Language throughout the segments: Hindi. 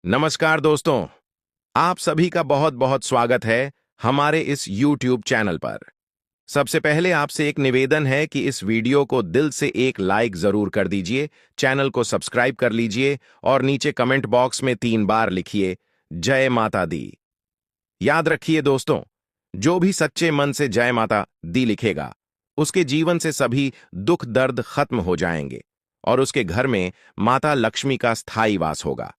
नमस्कार दोस्तों। आप सभी का बहुत बहुत स्वागत है हमारे इस YouTube चैनल पर। सबसे पहले आपसे एक निवेदन है कि इस वीडियो को दिल से एक लाइक जरूर कर दीजिए, चैनल को सब्सक्राइब कर लीजिए और नीचे कमेंट बॉक्स में 3 बार लिखिए जय माता दी। याद रखिए दोस्तों, जो भी सच्चे मन से जय माता दी लिखेगा उसके जीवन से सभी दुख दर्द खत्म हो जाएंगे और उसके घर में माता लक्ष्मी का स्थायी वास होगा।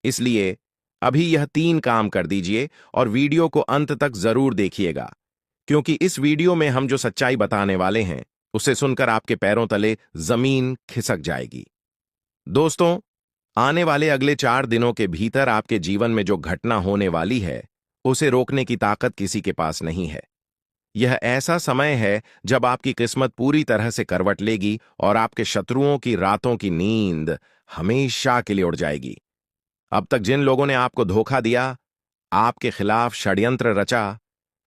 इसलिए अभी यह 3 काम कर दीजिए और वीडियो को अंत तक जरूर देखिएगा, क्योंकि इस वीडियो में हम जो सच्चाई बताने वाले हैं उसे सुनकर आपके पैरों तले जमीन खिसक जाएगी। दोस्तों, आने वाले अगले 4 दिनों के भीतर आपके जीवन में जो घटना होने वाली है उसे रोकने की ताकत किसी के पास नहीं है। यह ऐसा समय है जब आपकी किस्मत पूरी तरह से करवट लेगी और आपके शत्रुओं की रातों की नींद हमेशा के लिए उड़ जाएगी। अब तक जिन लोगों ने आपको धोखा दिया, आपके खिलाफ षड्यंत्र रचा,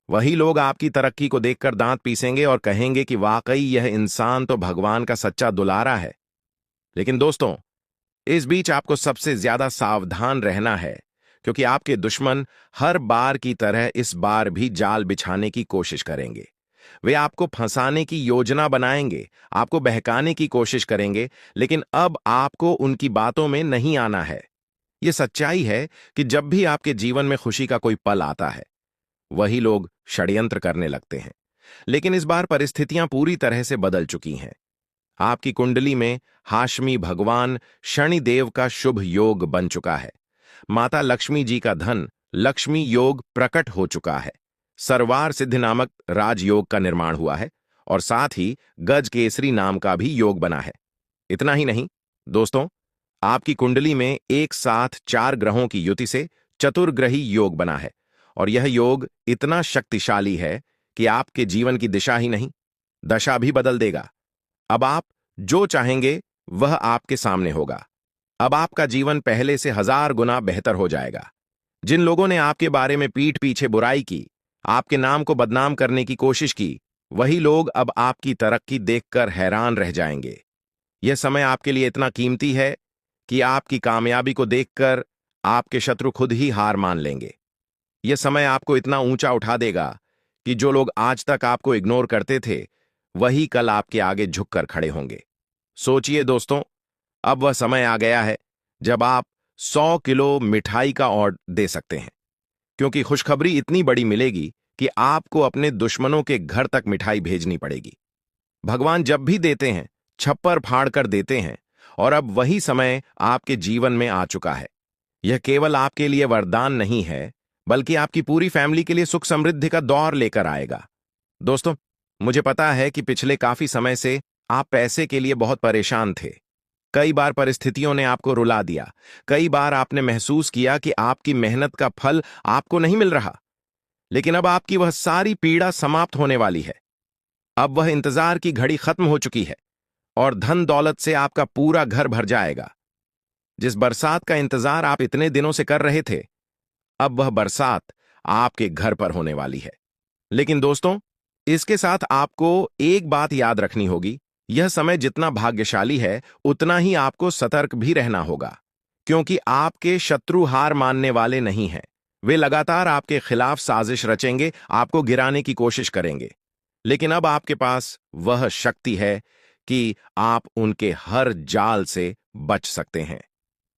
वही लोग आपकी तरक्की को देखकर दांत पीसेंगे और कहेंगे कि वाकई यह इंसान तो भगवान का सच्चा दुलारा है। लेकिन दोस्तों, इस बीच आपको सबसे ज्यादा सावधान रहना है, क्योंकि आपके दुश्मन हर बार की तरह इस बार भी जाल बिछाने की कोशिश करेंगे। वे आपको फंसाने की योजना बनाएंगे, आपको बहकाने की कोशिश करेंगे, लेकिन अब आपको उनकी बातों में नहीं आना है। यह सच्चाई है कि जब भी आपके जीवन में खुशी का कोई पल आता है, वही लोग षड्यंत्र करने लगते हैं। लेकिन इस बार परिस्थितियां पूरी तरह से बदल चुकी हैं। आपकी कुंडली में हाशमी भगवान शनिदेव का शुभ योग बन चुका है। माता लक्ष्मी जी का धन लक्ष्मी योग प्रकट हो चुका है। सर्वार सिद्धि नामक राजयोग का निर्माण हुआ है और साथ ही गज केसरी नाम का भी योग बना है। इतना ही नहीं दोस्तों, आपकी कुंडली में एक साथ 4 ग्रहों की युति से चतुर्ग्रही योग बना है और यह योग इतना शक्तिशाली है कि आपके जीवन की दिशा ही नहीं, दशा भी बदल देगा। अब आप जो चाहेंगे वह आपके सामने होगा। अब आपका जीवन पहले से 1000 गुना बेहतर हो जाएगा। जिन लोगों ने आपके बारे में पीठ पीछे बुराई की, आपके नाम को बदनाम करने की कोशिश की, वही लोग अब आपकी तरक्की देखकर हैरान रह जाएंगे। यह समय आपके लिए इतना कीमती है कि आपकी कामयाबी को देखकर आपके शत्रु खुद ही हार मान लेंगे। यह समय आपको इतना ऊंचा उठा देगा कि जो लोग आज तक आपको इग्नोर करते थे, वही कल आपके आगे झुककर खड़े होंगे। सोचिए दोस्तों, अब वह समय आ गया है जब आप 100 किलो मिठाई का ऑर्डर दे सकते हैं, क्योंकि खुशखबरी इतनी बड़ी मिलेगी कि आपको अपने दुश्मनों के घर तक मिठाई भेजनी पड़ेगी। भगवान जब भी देते हैं, छप्पर फाड़ कर देते हैं, और अब वही समय आपके जीवन में आ चुका है। यह केवल आपके लिए वरदान नहीं है, बल्कि आपकी पूरी फैमिली के लिए सुख समृद्धि का दौर लेकर आएगा। दोस्तों, मुझे पता है कि पिछले काफी समय से आप पैसे के लिए बहुत परेशान थे। कई बार परिस्थितियों ने आपको रुला दिया। कई बार आपने महसूस किया कि आपकी मेहनत का फल आपको नहीं मिल रहा। लेकिन अब आपकी वह सारी पीड़ा समाप्त होने वाली है। अब वह इंतजार की घड़ी खत्म हो चुकी है और धन दौलत से आपका पूरा घर भर जाएगा। जिस बरसात का इंतजार आप इतने दिनों से कर रहे थे, अब वह बरसात आपके घर पर होने वाली है। लेकिन दोस्तों, इसके साथ आपको एक बात याद रखनी होगी। यह समय जितना भाग्यशाली है, उतना ही आपको सतर्क भी रहना होगा, क्योंकि आपके शत्रु हार मानने वाले नहीं हैं। वे लगातार आपके खिलाफ साजिश रचेंगे, आपको गिराने की कोशिश करेंगे। लेकिन अब आपके पास वह शक्ति है कि आप उनके हर जाल से बच सकते हैं।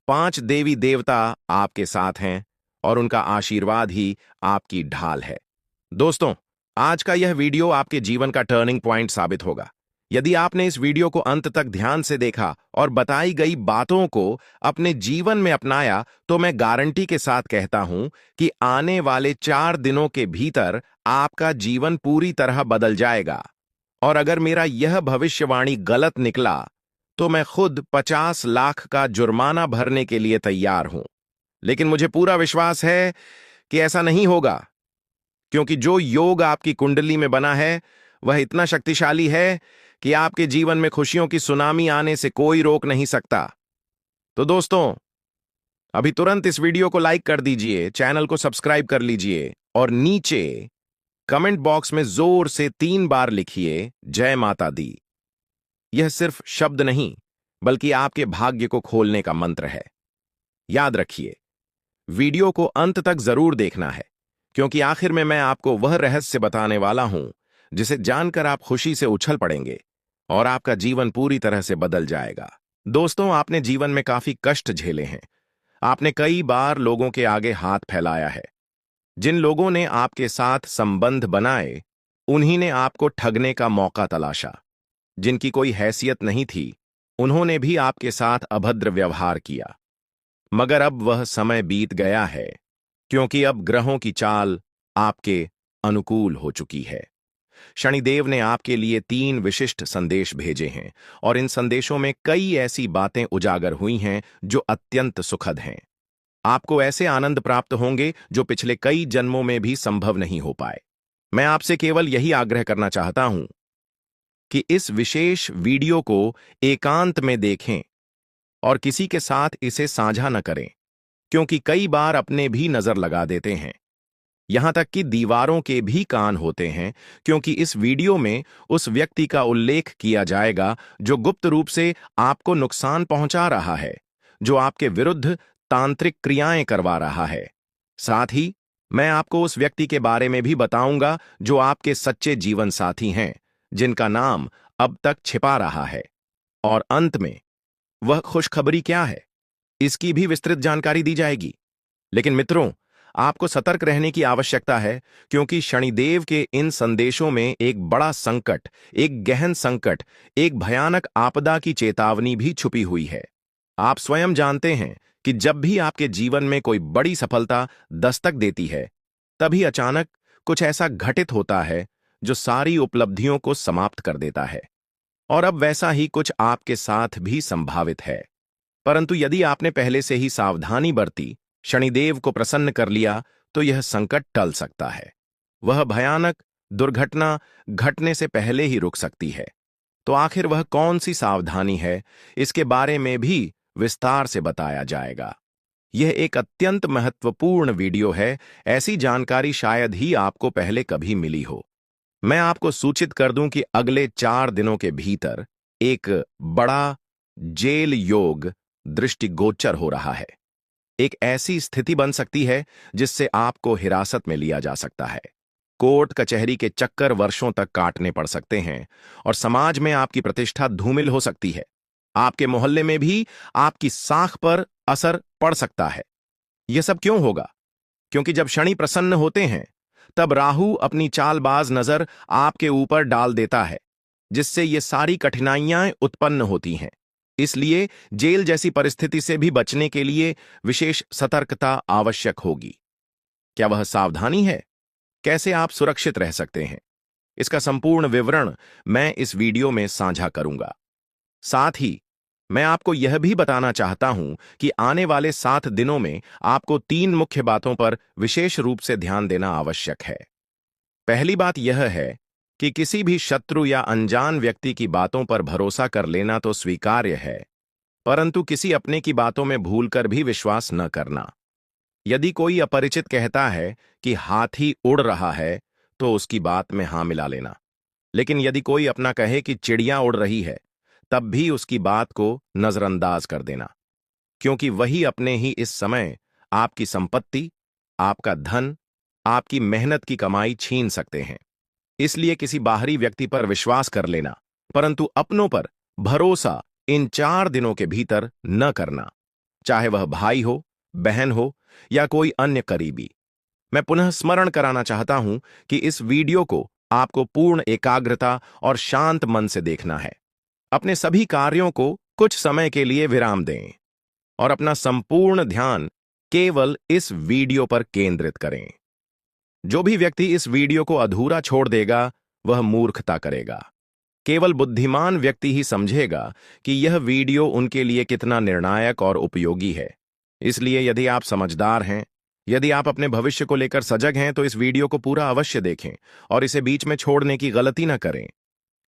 5 देवी देवता आपके साथ हैं और उनका आशीर्वाद ही आपकी ढाल है। दोस्तों, आज का यह वीडियो आपके जीवन का टर्निंग पॉइंट साबित होगा। यदि आपने इस वीडियो को अंत तक ध्यान से देखा और बताई गई बातों को अपने जीवन में अपनाया, तो मैं गारंटी के साथ कहता हूं कि आने वाले 4 दिनों के भीतर आपका जीवन पूरी तरह बदल जाएगा। और अगर मेरा यह भविष्यवाणी गलत निकला, तो मैं खुद 50 लाख का जुर्माना भरने के लिए तैयार हूं। लेकिन मुझे पूरा विश्वास है कि ऐसा नहीं होगा, क्योंकि जो योग आपकी कुंडली में बना है वह इतना शक्तिशाली है कि आपके जीवन में खुशियों की सुनामी आने से कोई रोक नहीं सकता। तो दोस्तों, अभी तुरंत इस वीडियो को लाइक कर दीजिए, चैनल को सब्सक्राइब कर लीजिए और नीचे कमेंट बॉक्स में जोर से 3 बार लिखिए जय माता दी। यह सिर्फ शब्द नहीं, बल्कि आपके भाग्य को खोलने का मंत्र है। याद रखिए, वीडियो को अंत तक जरूर देखना है, क्योंकि आखिर में मैं आपको वह रहस्य बताने वाला हूं जिसे जानकर आप खुशी से उछल पड़ेंगे और आपका जीवन पूरी तरह से बदल जाएगा। दोस्तों, आपने जीवन में काफी कष्ट झेले हैं। आपने कई बार लोगों के आगे हाथ फैलाया है। जिन लोगों ने आपके साथ संबंध बनाए, उन्हीं ने आपको ठगने का मौका तलाशा। जिनकी कोई हैसियत नहीं थी, उन्होंने भी आपके साथ अभद्र व्यवहार किया। मगर अब वह समय बीत गया है, क्योंकि अब ग्रहों की चाल आपके अनुकूल हो चुकी है। शनिदेव ने आपके लिए 3 विशिष्ट संदेश भेजे हैं और इन संदेशों में कई ऐसी बातें उजागर हुई हैं जो अत्यंत सुखद हैं। आपको ऐसे आनंद प्राप्त होंगे जो पिछले कई जन्मों में भी संभव नहीं हो पाए। मैं आपसे केवल यही आग्रह करना चाहता हूं कि इस विशेष वीडियो को एकांत में देखें और किसी के साथ इसे साझा न करें, क्योंकि कई बार अपने भी नजर लगा देते हैं। यहां तक कि दीवारों के भी कान होते हैं, क्योंकि इस वीडियो में उस व्यक्ति का उल्लेख किया जाएगा जो गुप्त रूप से आपको नुकसान पहुंचा रहा है, जो आपके विरुद्ध तांत्रिक क्रियाएं करवा रहा है। साथ ही मैं आपको उस व्यक्ति के बारे में भी बताऊंगा जो आपके सच्चे जीवन साथी हैं, जिनका नाम अब तक छिपा रहा है। और अंत में वह खुशखबरी क्या है, इसकी भी विस्तृत जानकारी दी जाएगी। लेकिन मित्रों, आपको सतर्क रहने की आवश्यकता है, क्योंकि शनिदेव के इन संदेशों में एक बड़ा संकट, एक गहन संकट, एक भयानक आपदा की चेतावनी भी छुपी हुई है। आप स्वयं जानते हैं कि जब भी आपके जीवन में कोई बड़ी सफलता दस्तक देती है, तभी अचानक कुछ ऐसा घटित होता है जो सारी उपलब्धियों को समाप्त कर देता है। और अब वैसा ही कुछ आपके साथ भी संभावित है। परंतु यदि आपने पहले से ही सावधानी बरती, शनिदेव को प्रसन्न कर लिया, तो यह संकट टल सकता है। वह भयानक दुर्घटना घटने से पहले ही रुक सकती है। तो आखिर वह कौन सी सावधानी है, इसके बारे में भी विस्तार से बताया जाएगा। यह एक अत्यंत महत्वपूर्ण वीडियो है। ऐसी जानकारी शायद ही आपको पहले कभी मिली हो। मैं आपको सूचित कर दूं कि अगले 4 दिनों के भीतर एक बड़ा जेल योग दृष्टिगोचर हो रहा है। एक ऐसी स्थिति बन सकती है जिससे आपको हिरासत में लिया जा सकता है। कोर्ट कचहरी के चक्कर वर्षों तक काटने पड़ सकते हैं और समाज में आपकी प्रतिष्ठा धूमिल हो सकती है। आपके मोहल्ले में भी आपकी साख पर असर पड़ सकता है। यह सब क्यों होगा? क्योंकि जब शनि प्रसन्न होते हैं, तब राहु अपनी चालबाज नजर आपके ऊपर डाल देता है, जिससे ये सारी कठिनाइयां उत्पन्न होती हैं। इसलिए जेल जैसी परिस्थिति से भी बचने के लिए विशेष सतर्कता आवश्यक होगी। क्या वह सावधानी है? कैसे आप सुरक्षित रह सकते हैं? इसका संपूर्ण विवरण मैं इस वीडियो में साझा करूंगा। साथ ही मैं आपको यह भी बताना चाहता हूं कि आने वाले 7 दिनों में आपको 3 मुख्य बातों पर विशेष रूप से ध्यान देना आवश्यक है। पहली बात यह है कि किसी भी शत्रु या अनजान व्यक्ति की बातों पर भरोसा कर लेना तो स्वीकार्य है, परंतु किसी अपने की बातों में भूलकर भी विश्वास न करना। यदि कोई अपरिचित कहता है कि हाथी उड़ रहा है, तो उसकी बात में हां मिला लेना। लेकिन यदि कोई अपना कहे कि चिड़िया उड़ रही है, तब भी उसकी बात को नजरअंदाज कर देना, क्योंकि वही अपने ही इस समय आपकी संपत्ति, आपका धन, आपकी मेहनत की कमाई छीन सकते हैं। इसलिए किसी बाहरी व्यक्ति पर विश्वास कर लेना, परंतु अपनों पर भरोसा इन 4 दिनों के भीतर न करना, चाहे वह भाई हो, बहन हो या कोई अन्य करीबी। मैं पुनः स्मरण कराना चाहता हूं कि इस वीडियो को आपको पूर्ण एकाग्रता और शांत मन से देखना है। अपने सभी कार्यों को कुछ समय के लिए विराम दें और अपना संपूर्ण ध्यान केवल इस वीडियो पर केंद्रित करें। जो भी व्यक्ति इस वीडियो को अधूरा छोड़ देगा, वह मूर्खता करेगा। केवल बुद्धिमान व्यक्ति ही समझेगा कि यह वीडियो उनके लिए कितना निर्णायक और उपयोगी है। इसलिए यदि आप समझदार हैं, यदि आप अपने भविष्य को लेकर सजग हैं, तो इस वीडियो को पूरा अवश्य देखें और इसे बीच में छोड़ने की गलती न करें,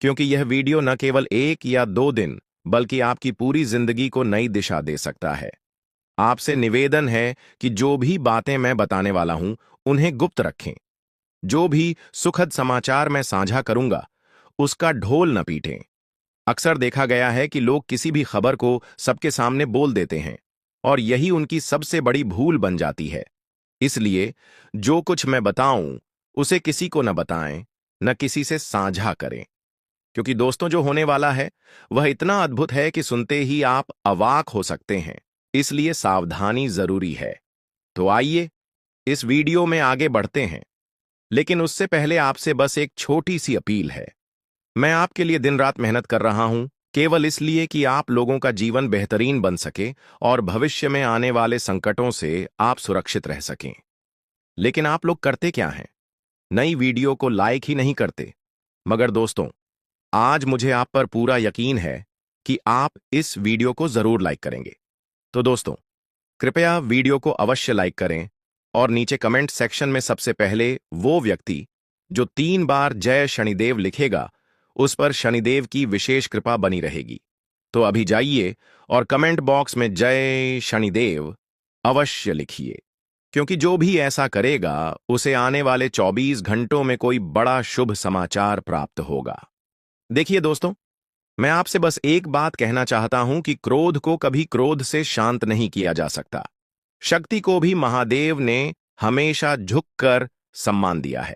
क्योंकि यह वीडियो न केवल 1 या 2 दिन, बल्कि आपकी पूरी जिंदगी को नई दिशा दे सकता है। आपसे निवेदन है कि जो भी बातें मैं बताने वाला हूं, उन्हें गुप्त रखें। जो भी सुखद समाचार मैं साझा करूंगा, उसका ढोल न पीटें। अक्सर देखा गया है कि लोग किसी भी खबर को सबके सामने बोल देते हैं और यही उनकी सबसे बड़ी भूल बन जाती है। इसलिए जो कुछ मैं बताऊं उसे किसी को न बताएं, न किसी से साझा करें, क्योंकि दोस्तों जो होने वाला है वह इतना अद्भुत है कि सुनते ही आप अवाक हो सकते हैं। इसलिए सावधानी जरूरी है। तो आइए इस वीडियो में आगे बढ़ते हैं, लेकिन उससे पहले आपसे बस एक छोटी सी अपील है। मैं आपके लिए दिन रात मेहनत कर रहा हूं, केवल इसलिए कि आप लोगों का जीवन बेहतरीन बन सके और भविष्य में आने वाले संकटों से आप सुरक्षित रह सकें। लेकिन आप लोग करते क्या हैं? नई वीडियो को लाइक ही नहीं करते। मगर दोस्तों, आज मुझे आप पर पूरा यकीन है कि आप इस वीडियो को जरूर लाइक करेंगे। तो दोस्तों, कृपया वीडियो को अवश्य लाइक करें और नीचे कमेंट सेक्शन में सबसे पहले वो व्यक्ति जो 3 बार जय शनिदेव लिखेगा, उस पर शनिदेव की विशेष कृपा बनी रहेगी। तो अभी जाइए और कमेंट बॉक्स में जय शनिदेव अवश्य लिखिए, क्योंकि जो भी ऐसा करेगा उसे आने वाले 24 घंटों में कोई बड़ा शुभ समाचार प्राप्त होगा। देखिए दोस्तों, मैं आपसे बस एक बात कहना चाहता हूं कि क्रोध को कभी क्रोध से शांत नहीं किया जा सकता। शक्ति को भी महादेव ने हमेशा झुककर सम्मान दिया है।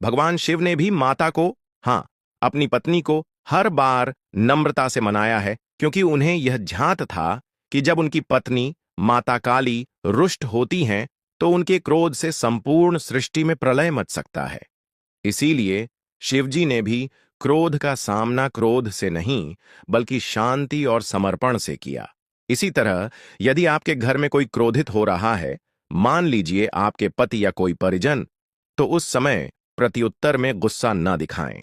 भगवान शिव ने भी माता को, हां, अपनी पत्नी को हर बार नम्रता से मनाया है, क्योंकि उन्हें यह झांत था कि जब उनकी पत्नी माता काली रुष्ट होती हैं तो उनके क्रोध से संपूर्ण सृष्टि में प्रलय मच सकता है। इसीलिए शिवजी ने भी क्रोध का सामना क्रोध से नहीं, बल्कि शांति और समर्पण से किया। इसी तरह यदि आपके घर में कोई क्रोधित हो रहा है, मान लीजिए आपके पति या कोई परिजन, तो उस समय प्रत्युत्तर में गुस्सा न दिखाएं,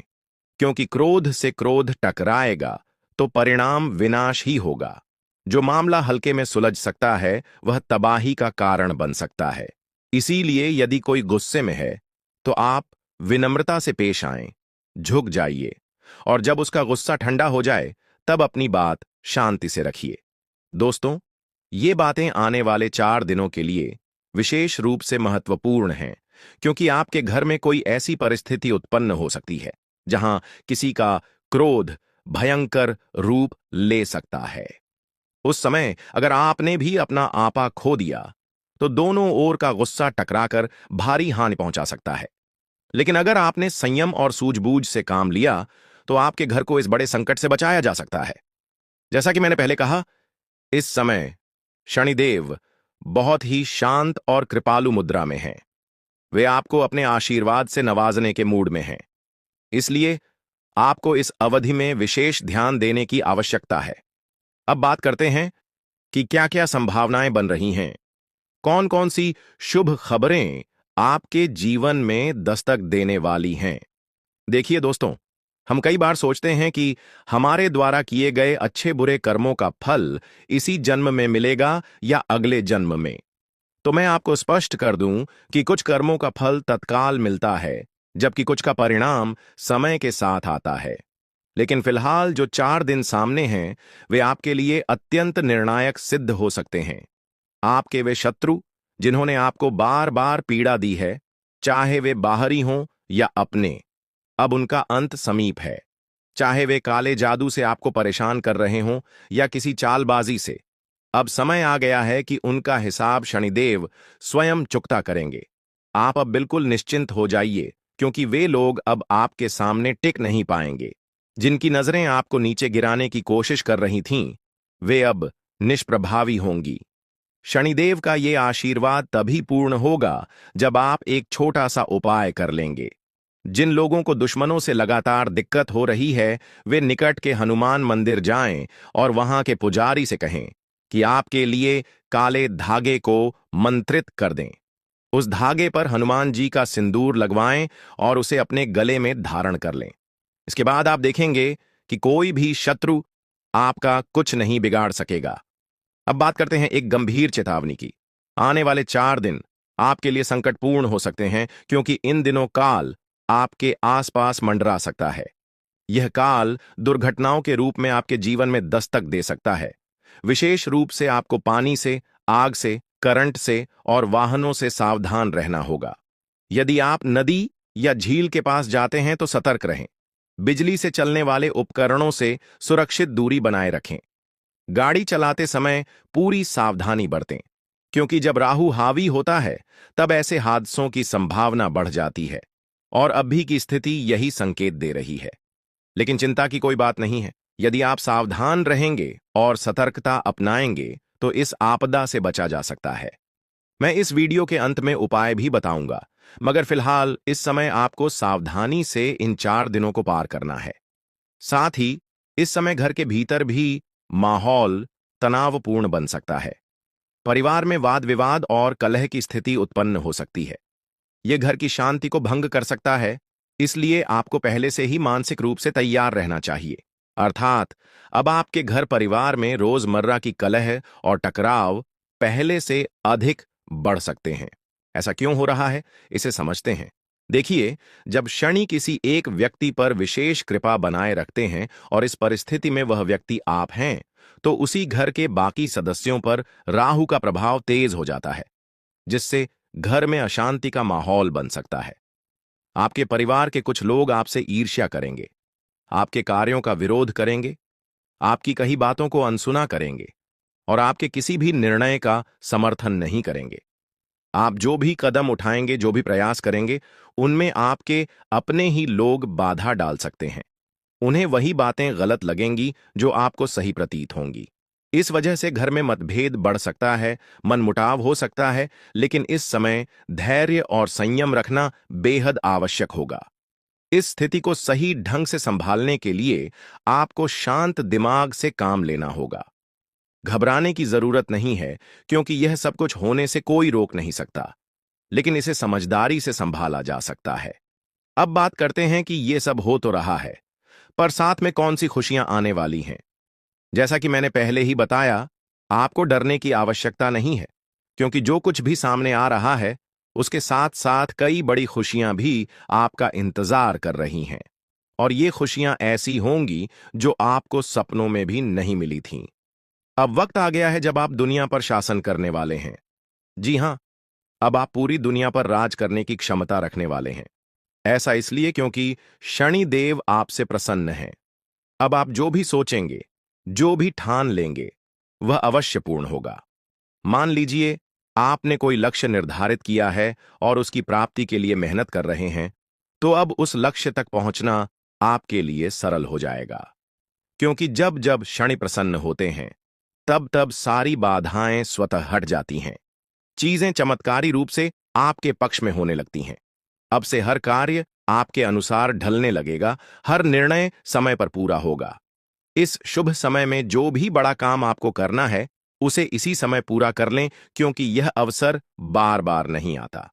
क्योंकि क्रोध से क्रोध टकराएगा तो परिणाम विनाश ही होगा। जो मामला हल्के में सुलझ सकता है वह तबाही का कारण बन सकता है। इसीलिए यदि कोई गुस्से में है तो आप विनम्रता से पेश आएं, झुक जाइए, और जब उसका गुस्सा ठंडा हो जाए तब अपनी बात शांति से रखिए। दोस्तों, ये बातें आने वाले 4 दिनों के लिए विशेष रूप से महत्वपूर्ण हैं, क्योंकि आपके घर में कोई ऐसी परिस्थिति उत्पन्न हो सकती है जहां किसी का क्रोध भयंकर रूप ले सकता है। उस समय अगर आपने भी अपना आपा खो दिया तो दोनों ओर का गुस्सा टकराकर भारी हानि पहुंचा सकता है। लेकिन अगर आपने संयम और सूझबूझ से काम लिया तो आपके घर को इस बड़े संकट से बचाया जा सकता है। जैसा कि मैंने पहले कहा, इस समय शनिदेव बहुत ही शांत और कृपालु मुद्रा में हैं। वे आपको अपने आशीर्वाद से नवाजने के मूड में हैं। इसलिए आपको इस अवधि में विशेष ध्यान देने की आवश्यकता है। अब बात करते हैं कि क्या-क्या संभावनाएं बन रही हैं, कौन-कौन सी शुभ खबरें आपके जीवन में दस्तक देने वाली हैं। देखिए दोस्तों, हम कई बार सोचते हैं कि हमारे द्वारा किए गए अच्छे बुरे कर्मों का फल इसी जन्म में मिलेगा या अगले जन्म में। तो मैं आपको स्पष्ट कर दूं कि कुछ कर्मों का फल तत्काल मिलता है, जबकि कुछ का परिणाम समय के साथ आता है। लेकिन फिलहाल जो 4 दिन सामने हैं वे आपके लिए अत्यंत निर्णायक सिद्ध हो सकते हैं। आपके वे शत्रु जिन्होंने आपको बार बार पीड़ा दी है, चाहे वे बाहरी हों या अपने, अब उनका अंत समीप है। चाहे वे काले जादू से आपको परेशान कर रहे हों या किसी चालबाजी से, अब समय आ गया है कि उनका हिसाब शनिदेव स्वयं चुकता करेंगे। आप अब बिल्कुल निश्चिंत हो जाइए, क्योंकि वे लोग अब आपके सामने टिक नहीं पाएंगे। जिनकी नजरें आपको नीचे गिराने की कोशिश कर रही थीं, वे अब निष्प्रभावी होंगी। शनिदेव का ये आशीर्वाद तभी पूर्ण होगा जब आप एक छोटा सा उपाय कर लेंगे। जिन लोगों को दुश्मनों से लगातार दिक्कत हो रही है, वे निकट के हनुमान मंदिर जाएं और वहां के पुजारी से कहें कि आपके लिए काले धागे को मंत्रित कर दें। उस धागे पर हनुमान जी का सिंदूर लगवाएं और उसे अपने गले में धारण कर लें। इसके बाद आप देखेंगे कि कोई भी शत्रु आपका कुछ नहीं बिगाड़ सकेगा। अब बात करते हैं एक गंभीर चेतावनी की। आने वाले 4 दिन आपके लिए संकटपूर्ण हो सकते हैं, क्योंकि इन दिनों काल आपके आसपास मंडरा सकता है। यह काल दुर्घटनाओं के रूप में आपके जीवन में दस्तक दे सकता है। विशेष रूप से आपको पानी से, आग से, करंट से और वाहनों से सावधान रहना होगा। यदि आप नदी या झील के पास जाते हैं तो सतर्क रहें। बिजली से चलने वाले उपकरणों से सुरक्षित दूरी बनाए रखें। गाड़ी चलाते समय पूरी सावधानी बरतें, क्योंकि जब राहु हावी होता है तब ऐसे हादसों की संभावना बढ़ जाती है और अभी की स्थिति यही संकेत दे रही है। लेकिन चिंता की कोई बात नहीं है। यदि आप सावधान रहेंगे और सतर्कता अपनाएंगे तो इस आपदा से बचा जा सकता है। मैं इस वीडियो के अंत में उपाय भी बताऊंगा, मगर फिलहाल इस समय आपको सावधानी से इन 4 दिनों को पार करना है। साथ ही इस समय घर के भीतर भी माहौल तनावपूर्ण बन सकता है। परिवार में वाद विवाद और कलह की स्थिति उत्पन्न हो सकती है। यह घर की शांति को भंग कर सकता है, इसलिए आपको पहले से ही मानसिक रूप से तैयार रहना चाहिए। अर्थात अब आपके घर परिवार में रोजमर्रा की कलह और टकराव पहले से अधिक बढ़ सकते हैं। ऐसा क्यों हो रहा है, इसे समझते हैं। देखिए, जब शनि किसी एक व्यक्ति पर विशेष कृपा बनाए रखते हैं और इस परिस्थिति में वह व्यक्ति आप हैं, तो उसी घर के बाकी सदस्यों पर राहु का प्रभाव तेज हो जाता है, जिससे घर में अशांति का माहौल बन सकता है। आपके परिवार के कुछ लोग आपसे ईर्ष्या करेंगे, आपके कार्यों का विरोध करेंगे, आपकी कही बातों को अनसुना करेंगे और आपके किसी भी निर्णय का समर्थन नहीं करेंगे। आप जो भी कदम उठाएंगे, जो भी प्रयास करेंगे, उनमें आपके अपने ही लोग बाधा डाल सकते हैं। उन्हें वही बातें गलत लगेंगी जो आपको सही प्रतीत होंगी। इस वजह से घर में मतभेद बढ़ सकता है, मनमुटाव हो सकता है, लेकिन इस समय धैर्य और संयम रखना बेहद आवश्यक होगा। इस स्थिति को सही ढंग से संभालने के लिए आपको शांत दिमाग से काम लेना होगा। घबराने की जरूरत नहीं है, क्योंकि यह सब कुछ होने से कोई रोक नहीं सकता, लेकिन इसे समझदारी से संभाला जा सकता है। अब बात करते हैं कि यह सब हो तो रहा है, पर साथ में कौन सी खुशियां आने वाली हैं। जैसा कि मैंने पहले ही बताया, आपको डरने की आवश्यकता नहीं है, क्योंकि जो कुछ भी सामने आ रहा है उसके साथ साथ कई बड़ी खुशियां भी आपका इंतजार कर रही हैं। और ये खुशियां ऐसी होंगी जो आपको सपनों में भी नहीं मिली थीं। अब वक्त आ गया है जब आप दुनिया पर शासन करने वाले हैं। जी हां, अब आप पूरी दुनिया पर राज करने की क्षमता रखने वाले हैं। ऐसा इसलिए क्योंकि शनि देव आपसे प्रसन्न हैं। अब आप जो भी सोचेंगे, जो भी ठान लेंगे, वह अवश्य पूर्ण होगा। मान लीजिए आपने कोई लक्ष्य निर्धारित किया है और उसकी प्राप्ति के लिए मेहनत कर रहे हैं, तो अब उस लक्ष्य तक पहुंचना आपके लिए सरल हो जाएगा। क्योंकि जब जब शनि प्रसन्न होते हैं, तब तब सारी बाधाएं स्वतः हट जाती हैं। चीजें चमत्कारी रूप से आपके पक्ष में होने लगती हैं। अब से हर कार्य आपके अनुसार ढलने लगेगा, हर निर्णय समय पर पूरा होगा। इस शुभ समय में जो भी बड़ा काम आपको करना है, उसे इसी समय पूरा कर लें, क्योंकि यह अवसर बार बार नहीं आता।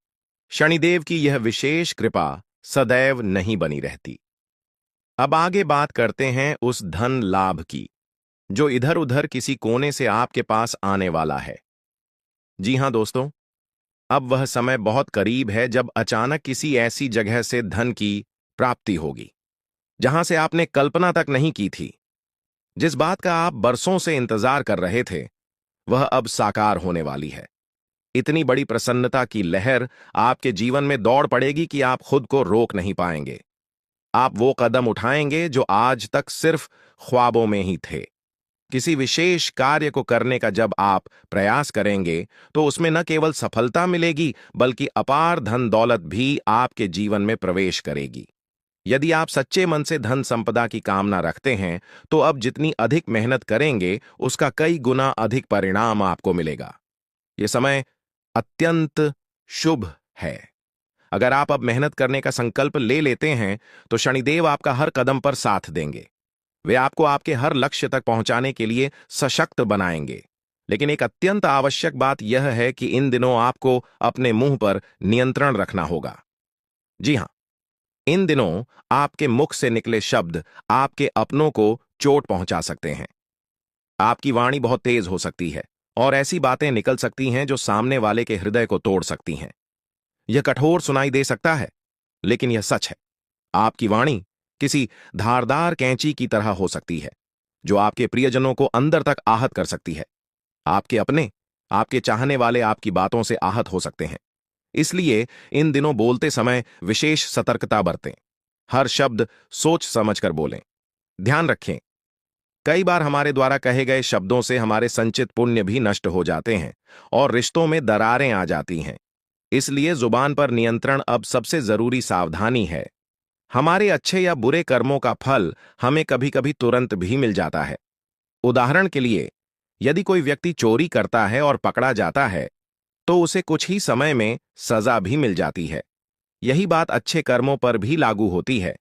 शनिदेव की यह विशेष कृपा सदैव नहीं बनी रहती। अब आगे बात करते हैं उस धन लाभ की, जो इधर उधर किसी कोने से आपके पास आने वाला है। जी हां दोस्तों, अब वह समय बहुत करीब है जब अचानक किसी ऐसी जगह से धन की प्राप्ति होगी, जहां से आपने कल्पना तक नहीं की थी। जिस बात का आप बरसों से इंतजार कर रहे थे, वह अब साकार होने वाली है। इतनी बड़ी प्रसन्नता की लहर आपके जीवन में दौड़ पड़ेगी कि आप खुद को रोक नहीं पाएंगे। आप वो कदम उठाएंगे जो आज तक सिर्फ ख्वाबों में ही थे। किसी विशेष कार्य को करने का जब आप प्रयास करेंगे, तो उसमें न केवल सफलता मिलेगी, बल्कि अपार धन दौलत भी आपके जीवन में प्रवेश करेगी। यदि आप सच्चे मन से धन संपदा की कामना रखते हैं, तो अब जितनी अधिक मेहनत करेंगे, उसका कई गुना अधिक परिणाम आपको मिलेगा। यह समय अत्यंत शुभ है। अगर आप अब मेहनत करने का संकल्प ले लेते हैं, तो शनिदेव आपका हर कदम पर साथ देंगे। वे आपको आपके हर लक्ष्य तक पहुंचाने के लिए सशक्त बनाएंगे। लेकिन एक अत्यंत आवश्यक बात यह है कि इन दिनों आपको अपने मुंह पर नियंत्रण रखना होगा। जी हां, इन दिनों आपके मुख से निकले शब्द आपके अपनों को चोट पहुंचा सकते हैं। आपकी वाणी बहुत तेज हो सकती है और ऐसी बातें निकल सकती हैं जो सामने वाले के हृदय को तोड़ सकती हैं। यह कठोर सुनाई दे सकता है, लेकिन यह सच है। आपकी वाणी किसी धारदार कैंची की तरह हो सकती है, जो आपके प्रियजनों को अंदर तक आहत कर सकती है। आपके अपने, आपके चाहने वाले आपकी बातों से आहत हो सकते हैं। इसलिए इन दिनों बोलते समय विशेष सतर्कता बरतें। हर शब्द सोच समझकर बोलें। ध्यान रखें, कई बार हमारे द्वारा कहे गए शब्दों से हमारे संचित पुण्य भी नष्ट हो जाते हैं और रिश्तों में दरारें आ जाती हैं। इसलिए जुबान पर नियंत्रण अब सबसे जरूरी सावधानी है। हमारे अच्छे या बुरे कर्मों का फल हमें कभी कभी तुरंत भी मिल जाता है। उदाहरण के लिए, यदि कोई व्यक्ति चोरी करता है और पकड़ा जाता है, तो उसे कुछ ही समय में सजा भी मिल जाती है। यही बात अच्छे कर्मों पर भी लागू होती है।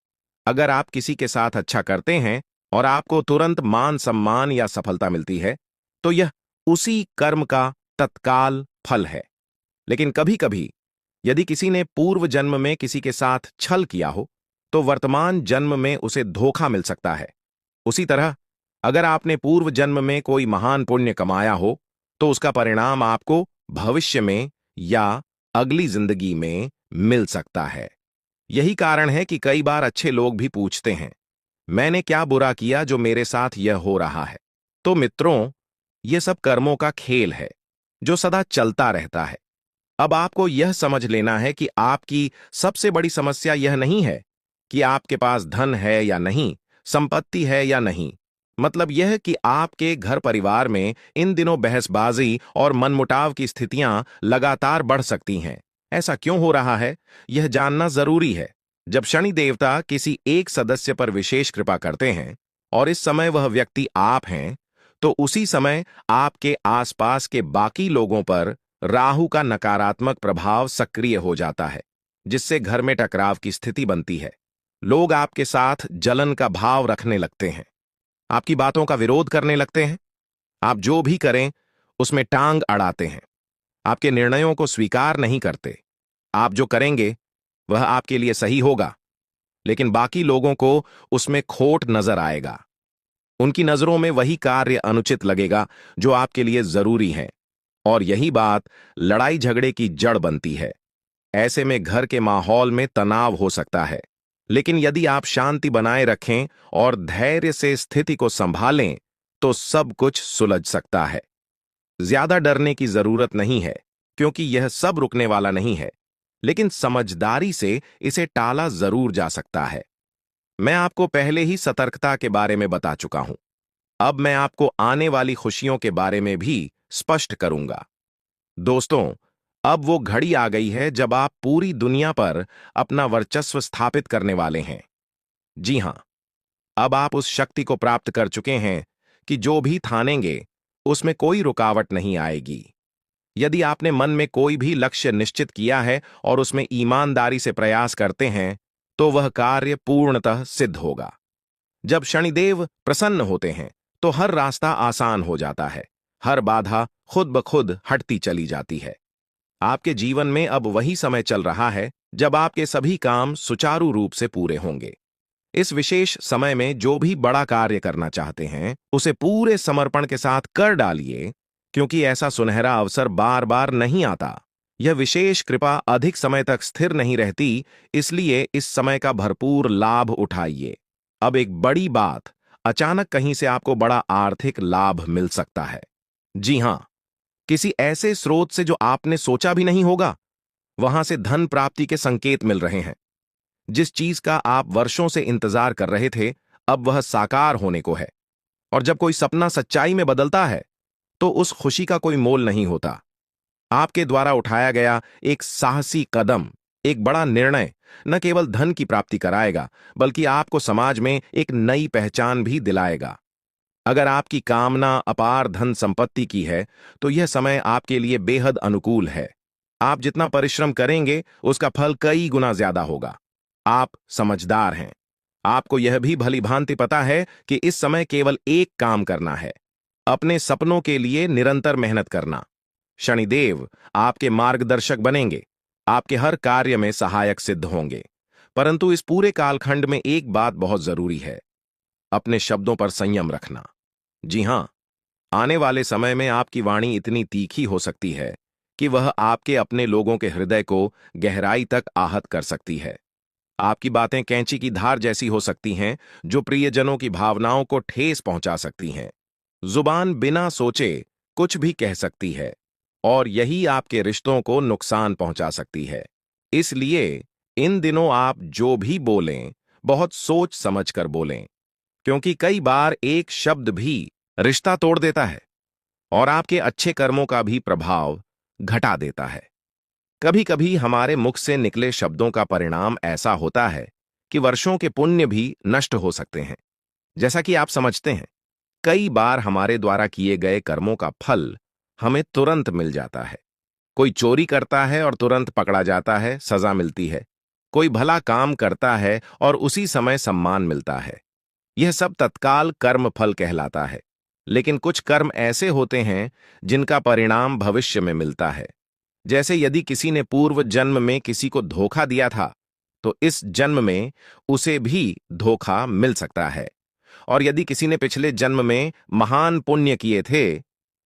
अगर आप किसी के साथ अच्छा करते हैं और आपको तुरंत मान सम्मान या सफलता मिलती है, तो यह उसी कर्म का तत्काल फल है। लेकिन कभी कभी यदि किसी ने पूर्व जन्म में किसी के साथ छल किया हो, तो वर्तमान जन्म में उसे धोखा मिल सकता है। उसी तरह अगर आपने पूर्व जन्म में कोई महान पुण्य कमाया हो, तो उसका परिणाम आपको भविष्य में या अगली जिंदगी में मिल सकता है। यही कारण है कि कई बार अच्छे लोग भी पूछते हैं, मैंने क्या बुरा किया जो मेरे साथ यह हो रहा है? तो मित्रों, यह सब कर्मों का खेल है जो सदा चलता रहता है। अब आपको यह समझ लेना है कि आपकी सबसे बड़ी समस्या यह नहीं है कि आपके पास धन है या नहीं, संपत्ति है या नहीं। मतलब यह कि आपके घर परिवार में इन दिनों बहसबाजी और मनमुटाव की स्थितियां लगातार बढ़ सकती हैं। ऐसा क्यों हो रहा है, यह जानना जरूरी है। जब शनि देवता किसी एक सदस्य पर विशेष कृपा करते हैं और इस समय वह व्यक्ति आप हैं, तो उसी समय आपके आसपास के बाकी लोगों पर राहु का नकारात्मक प्रभाव सक्रिय हो जाता है, जिससे घर में टकराव की स्थिति बनती है। लोग आपके साथ जलन का भाव रखने लगते हैं, आपकी बातों का विरोध करने लगते हैं। आप जो भी करें उसमें टांग अड़ाते हैं, आपके निर्णयों को स्वीकार नहीं करते। आप जो करेंगे वह आपके लिए सही होगा, लेकिन बाकी लोगों को उसमें खोट नजर आएगा। उनकी नजरों में वही कार्य अनुचित लगेगा जो आपके लिए जरूरी है, और यही बात लड़ाई झगड़े की जड़ बनती है। ऐसे में घर के माहौल में तनाव हो सकता है। लेकिन यदि आप शांति बनाए रखें और धैर्य से स्थिति को संभालें, तो सब कुछ सुलझ सकता है। ज्यादा डरने की जरूरत नहीं है, क्योंकि यह सब रुकने वाला नहीं है, लेकिन समझदारी से इसे टाला जरूर जा सकता है। मैं आपको पहले ही सतर्कता के बारे में बता चुका हूं। अब मैं आपको आने वाली खुशियों के बारे में भी स्पष्ट करूंगा। दोस्तों, अब वो घड़ी आ गई है जब आप पूरी दुनिया पर अपना वर्चस्व स्थापित करने वाले हैं। जी हां, अब आप उस शक्ति को प्राप्त कर चुके हैं कि जो भी ठानेंगे उसमें कोई रुकावट नहीं आएगी। यदि आपने मन में कोई भी लक्ष्य निश्चित किया है और उसमें ईमानदारी से प्रयास करते हैं, तो वह कार्य पूर्णतः सिद्ध होगा। जब शनिदेव प्रसन्न होते हैं, तो हर रास्ता आसान हो जाता है, हर बाधा खुद ब खुद हटती चली जाती है। आपके जीवन में अब वही समय चल रहा है जब आपके सभी काम सुचारू रूप से पूरे होंगे। इस विशेष समय में जो भी बड़ा कार्य करना चाहते हैं, उसे पूरे समर्पण के साथ कर डालिए, क्योंकि ऐसा सुनहरा अवसर बार बार नहीं आता। यह विशेष कृपा अधिक समय तक स्थिर नहीं रहती, इसलिए इस समय का भरपूर लाभ उठाइए। अब एक बड़ी बात, अचानक कहीं से आपको बड़ा आर्थिक लाभ मिल सकता है। जी हां, किसी ऐसे स्रोत से जो आपने सोचा भी नहीं होगा। वहां से धन प्राप्ति के संकेत मिल रहे हैं। जिस चीज का आप वर्षों से इंतजार कर रहे थे, अब वह साकार होने को है। और जब कोई सपना सच्चाई में बदलता है, तो उस खुशी का कोई मोल नहीं होता। आपके द्वारा उठाया गया एक साहसी कदम, एक बड़ा निर्णय न केवल धन की प्राप्ति कराएगा, बल्कि आपको समाज में एक नई पहचान भी दिलाएगा। अगर आपकी कामना अपार धन संपत्ति की है, तो यह समय आपके लिए बेहद अनुकूल है। आप जितना परिश्रम करेंगे, उसका फल कई गुना ज्यादा होगा। आप समझदार हैं। आपको यह भी भली भांति पता है कि इस समय केवल एक काम करना है, अपने सपनों के लिए निरंतर मेहनत करना। शनिदेव आपके मार्गदर्शक बनेंगे, आपके हर कार्य में सहायक सिद्ध होंगे। परंतु इस पूरे कालखंड में एक बात बहुत जरूरी है, अपने शब्दों पर संयम रखना। जी हां, आने वाले समय में आपकी वाणी इतनी तीखी हो सकती है कि वह आपके अपने लोगों के हृदय को गहराई तक आहत कर सकती है। आपकी बातें कैंची की धार जैसी हो सकती हैं, जो प्रियजनों की भावनाओं को ठेस पहुंचा सकती हैं। जुबान बिना सोचे कुछ भी कह सकती है, और यही आपके रिश्तों को नुकसान पहुंचा सकती है। इसलिए इन दिनों आप जो भी बोलें, बहुत सोच समझ कर बोलें। क्योंकि कई बार एक शब्द भी रिश्ता तोड़ देता है और आपके अच्छे कर्मों का भी प्रभाव घटा देता है। कभी कभी हमारे मुख से निकले शब्दों का परिणाम ऐसा होता है कि वर्षों के पुण्य भी नष्ट हो सकते हैं। जैसा कि आप समझते हैं, कई बार हमारे द्वारा किए गए कर्मों का फल हमें तुरंत मिल जाता है। कोई चोरी करता है और तुरंत पकड़ा जाता है, सजा मिलती है। कोई भला काम करता है और उसी समय सम्मान मिलता है। यह सब तत्काल कर्म फल कहलाता है। लेकिन कुछ कर्म ऐसे होते हैं जिनका परिणाम भविष्य में मिलता है। जैसे यदि किसी ने पूर्व जन्म में किसी को धोखा दिया था, तो इस जन्म में उसे भी धोखा मिल सकता है। और यदि किसी ने पिछले जन्म में महान पुण्य किए थे,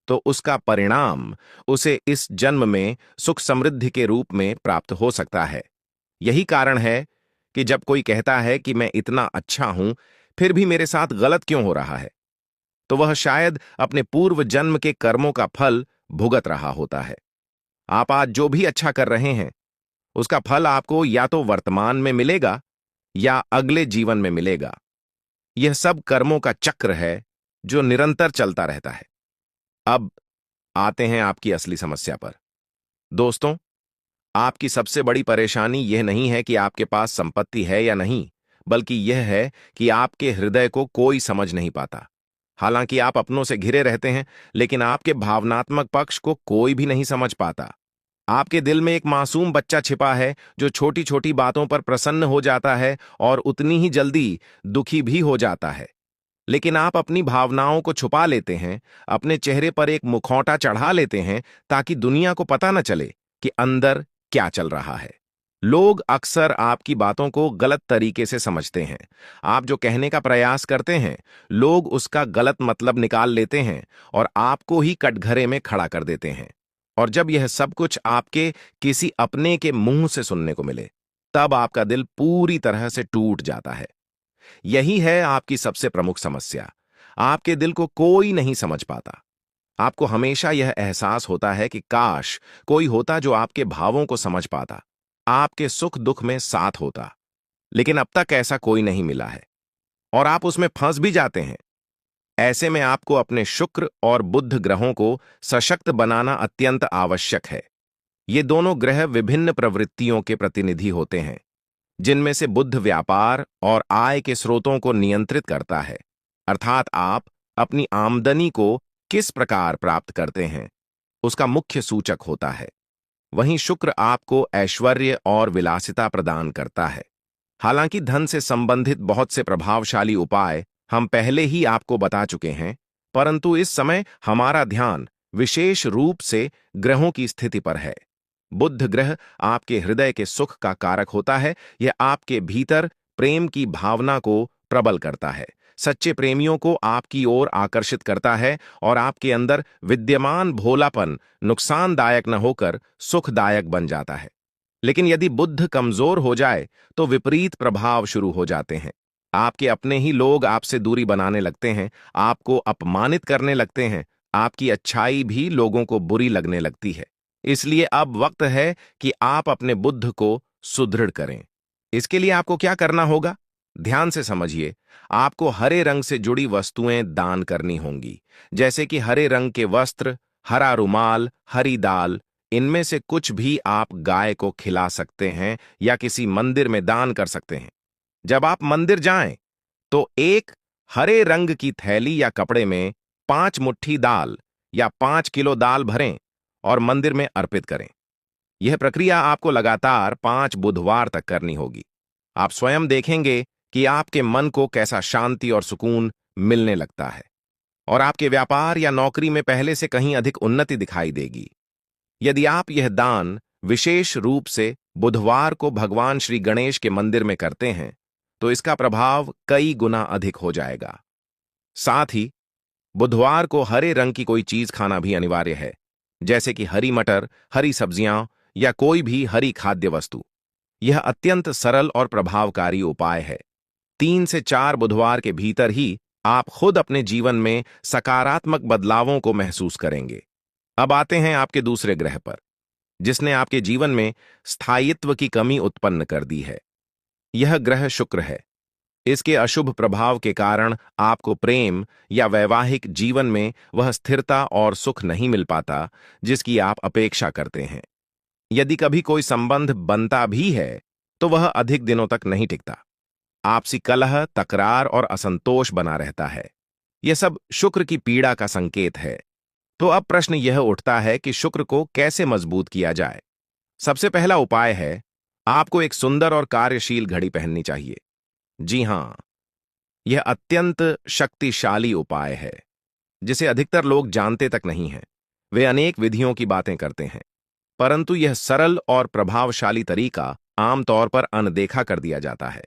तो उसका परिणाम उसे इस जन्म में सुख समृद्धि के रूप में प्राप्त हो सकता है। यही कारण है कि जब कोई कहता है कि मैं इतना अच्छा हूं, फिर भी मेरे साथ गलत क्यों हो रहा है, तो वह शायद अपने पूर्व जन्म के कर्मों का फल भुगत रहा होता है। आप आज जो भी अच्छा कर रहे हैं, उसका फल आपको या तो वर्तमान में मिलेगा या अगले जीवन में मिलेगा। यह सब कर्मों का चक्र है जो निरंतर चलता रहता है। अब आते हैं आपकी असली समस्या पर। दोस्तों, आपकी सबसे बड़ी परेशानी यह नहीं है कि आपके पास संपत्ति है या नहीं, बल्कि यह है कि आपके हृदय को कोई समझ नहीं पाता। हालांकि आप अपनों से घिरे रहते हैं, लेकिन आपके भावनात्मक पक्ष को कोई भी नहीं समझ पाता। आपके दिल में एक मासूम बच्चा छिपा है जो छोटी छोटी बातों पर प्रसन्न हो जाता है और उतनी ही जल्दी दुखी भी हो जाता है। लेकिन आप अपनी भावनाओं को छुपा लेते हैं, अपने चेहरे पर एक मुखौटा चढ़ा लेते हैं ताकि दुनिया को पता न चले कि अंदर क्या चल रहा है। लोग अक्सर आपकी बातों को गलत तरीके से समझते हैं। आप जो कहने का प्रयास करते हैं, लोग उसका गलत मतलब निकाल लेते हैं और आपको ही कटघरे में खड़ा कर देते हैं। और जब यह सब कुछ आपके किसी अपने के मुंह से सुनने को मिले, तब आपका दिल पूरी तरह से टूट जाता है। यही है आपकी सबसे प्रमुख समस्या। आपके दिल को कोई नहीं समझ पाता। आपको हमेशा यह एहसास होता है कि काश कोई होता जो आपके भावों को समझ पाता, आपके सुख दुख में साथ होता। लेकिन अब तक ऐसा कोई नहीं मिला है और आप उसमें फंस भी जाते हैं। ऐसे में आपको अपने शुक्र और बुध ग्रहों को सशक्त बनाना अत्यंत आवश्यक है। ये दोनों ग्रह विभिन्न प्रवृत्तियों के प्रतिनिधि होते हैं, जिनमें से बुध व्यापार और आय के स्रोतों को नियंत्रित करता है, अर्थात आप अपनी आमदनी को किस प्रकार प्राप्त करते हैं, उसका मुख्य सूचक होता है। वहीं शुक्र आपको ऐश्वर्य और विलासिता प्रदान करता है। हालांकि धन से संबंधित बहुत से प्रभावशाली उपाय हम पहले ही आपको बता चुके हैं, परंतु इस समय हमारा ध्यान विशेष रूप से ग्रहों की स्थिति पर है। बुध ग्रह आपके हृदय के सुख का कारक होता है। यह आपके भीतर प्रेम की भावना को प्रबल करता है, सच्चे प्रेमियों को आपकी ओर आकर्षित करता है और आपके अंदर विद्यमान भोलापन नुकसानदायक न होकर सुखदायक बन जाता है। लेकिन यदि बुध कमजोर हो जाए तो विपरीत प्रभाव शुरू हो जाते हैं। आपके अपने ही लोग आपसे दूरी बनाने लगते हैं, आपको अपमानित करने लगते हैं, आपकी अच्छाई भी लोगों को बुरी लगने लगती है। इसलिए अब वक्त है कि आप अपने बुद्ध को सुदृढ़ करें। इसके लिए आपको क्या करना होगा? ध्यान से समझिए। आपको हरे रंग से जुड़ी वस्तुएं दान करनी होंगी, जैसे कि हरे रंग के वस्त्र, हरा रुमाल, हरी दाल। इनमें से कुछ भी आप गाय को खिला सकते हैं या किसी मंदिर में दान कर सकते हैं। जब आप मंदिर जाएं, तो एक हरे रंग की थैली या कपड़े में 5 मुट्ठी दाल या 5 किलो दाल भरें और मंदिर में अर्पित करें। यह प्रक्रिया आपको लगातार 5 बुधवार तक करनी होगी। आप स्वयं देखेंगे कि आपके मन को कैसा शांति और सुकून मिलने लगता है और आपके व्यापार या नौकरी में पहले से कहीं अधिक उन्नति दिखाई देगी। यदि आप यह दान विशेष रूप से बुधवार को भगवान श्री गणेश के मंदिर में करते हैं, तो इसका प्रभाव कई गुना अधिक हो जाएगा। साथ ही बुधवार को हरे रंग की कोई चीज खाना भी अनिवार्य है, जैसे कि हरी मटर, हरी सब्जियां या कोई भी हरी खाद्य वस्तु। यह अत्यंत सरल और प्रभावकारी उपाय है। 3 से 4 बुधवार के भीतर ही आप खुद अपने जीवन में सकारात्मक बदलावों को महसूस करेंगे। अब आते हैं आपके दूसरे ग्रह पर, जिसने आपके जीवन में स्थायित्व की कमी उत्पन्न कर दी है। यह ग्रह शुक्र है। इसके अशुभ प्रभाव के कारण आपको प्रेम या वैवाहिक जीवन में वह स्थिरता और सुख नहीं मिल पाता जिसकी आप अपेक्षा करते हैं। यदि कभी कोई संबंध बनता भी है तो वह अधिक दिनों तक नहीं टिकता। आपसी कलह, तकरार और असंतोष बना रहता है। यह सब शुक्र की पीड़ा का संकेत है। तो अब प्रश्न यह उठता है कि शुक्र को कैसे मजबूत किया जाए। सबसे पहला उपाय है, आपको एक सुंदर और कार्यशील घड़ी पहननी चाहिए। जी हां, यह अत्यंत शक्तिशाली उपाय है जिसे अधिकतर लोग जानते तक नहीं हैं। वे अनेक विधियों की बातें करते हैं, परंतु यह सरल और प्रभावशाली तरीका आमतौर पर अनदेखा कर दिया जाता है।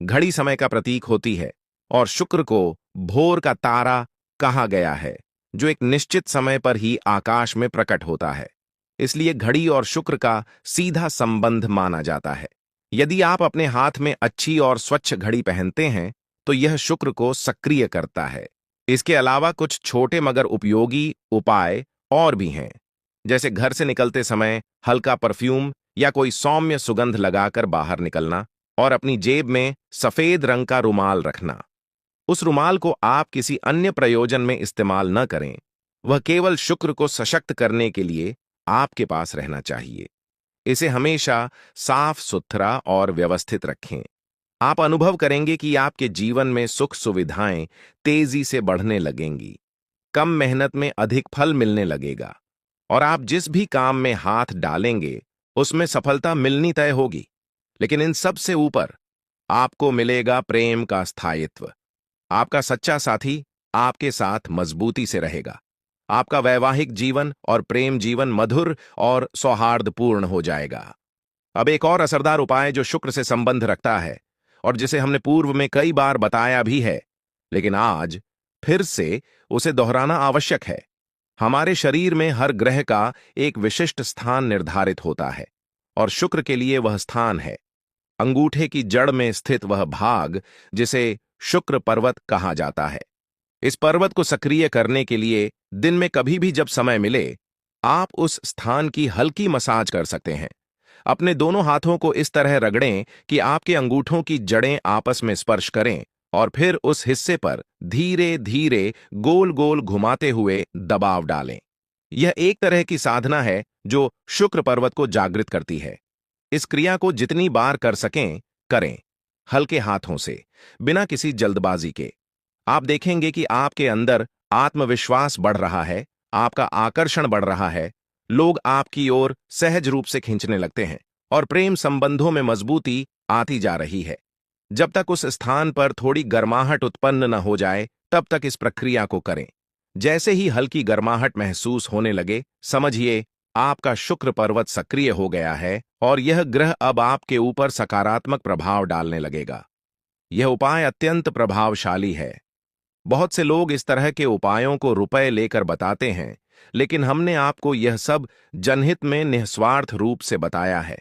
घड़ी समय का प्रतीक होती है और शुक्र को भोर का तारा कहा गया है, जो एक निश्चित समय पर ही आकाश में प्रकट होता है। इसलिए घड़ी और शुक्र का सीधा संबंध माना जाता है। यदि आप अपने हाथ में अच्छी और स्वच्छ घड़ी पहनते हैं तो यह शुक्र को सक्रिय करता है। इसके अलावा कुछ छोटे मगर उपयोगी उपाय और भी हैं, जैसे घर से निकलते समय हल्का परफ्यूम या कोई सौम्य सुगंध लगाकर बाहर निकलना और अपनी जेब में सफेद रंग का रुमाल रखना। उस रुमाल को आप किसी अन्य प्रयोजन में इस्तेमाल न करें, वह केवल शुक्र को सशक्त करने के लिए आपके पास रहना चाहिए। इसे हमेशा साफ सुथरा और व्यवस्थित रखें। आप अनुभव करेंगे कि आपके जीवन में सुख सुविधाएं तेजी से बढ़ने लगेंगी, कम मेहनत में अधिक फल मिलने लगेगा और आप जिस भी काम में हाथ डालेंगे उसमें सफलता मिलनी तय होगी। लेकिन इन सब से ऊपर आपको मिलेगा प्रेम का स्थायित्व। आपका सच्चा साथी आपके साथ मजबूती से रहेगा। आपका वैवाहिक जीवन और प्रेम जीवन मधुर और सौहार्दपूर्ण हो जाएगा। अब एक और असरदार उपाय जो शुक्र से संबंध रखता है और जिसे हमने पूर्व में कई बार बताया भी है, लेकिन आज फिर से उसे दोहराना आवश्यक है। हमारे शरीर में हर ग्रह का एक विशिष्ट स्थान निर्धारित होता है और शुक्र के लिए वह स्थान है अंगूठे की जड़ में स्थित वह भाग जिसे शुक्र पर्वत कहा जाता है। इस पर्वत को सक्रिय करने के लिए दिन में कभी भी जब समय मिले, आप उस स्थान की हल्की मसाज कर सकते हैं। अपने दोनों हाथों को इस तरह रगड़ें कि आपके अंगूठों की जड़ें आपस में स्पर्श करें और फिर उस हिस्से पर धीरे धीरे गोल गोल घुमाते हुए दबाव डालें। यह एक तरह की साधना है जो शुक्र पर्वत को जागृत करती है। इस क्रिया को जितनी बार कर सकें करें, हल्के हाथों से, बिना किसी जल्दबाजी के। आप देखेंगे कि आपके अंदर आत्मविश्वास बढ़ रहा है, आपका आकर्षण बढ़ रहा है, लोग आपकी ओर सहज रूप से खींचने लगते हैं और प्रेम संबंधों में मजबूती आती जा रही है। जब तक उस स्थान पर थोड़ी गर्माहट उत्पन्न न हो जाए, तब तक इस प्रक्रिया को करें। जैसे ही हल्की गर्माहट महसूस होने लगे, समझिए आपका शुक्र पर्वत सक्रिय हो गया है और यह ग्रह अब आपके ऊपर सकारात्मक प्रभाव डालने लगेगा। यह उपाय अत्यंत प्रभावशाली है। बहुत से लोग इस तरह के उपायों को रुपए लेकर बताते हैं, लेकिन हमने आपको यह सब जनहित में निस्वार्थ रूप से बताया है।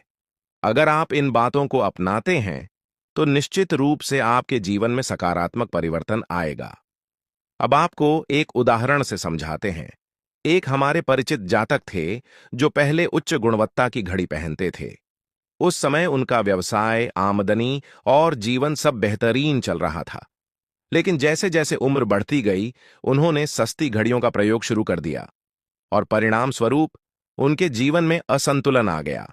अगर आप इन बातों को अपनाते हैं तो निश्चित रूप से आपके जीवन में सकारात्मक परिवर्तन आएगा। अब आपको एक उदाहरण से समझाते हैं। एक हमारे परिचित जातक थे जो पहले उच्च गुणवत्ता की घड़ी पहनते थे। उस समय उनका व्यवसाय, आमदनी और जीवन सब बेहतरीन चल रहा था। लेकिन जैसे जैसे उम्र बढ़ती गई, उन्होंने सस्ती घड़ियों का प्रयोग शुरू कर दिया और परिणाम स्वरूप उनके जीवन में असंतुलन आ गया।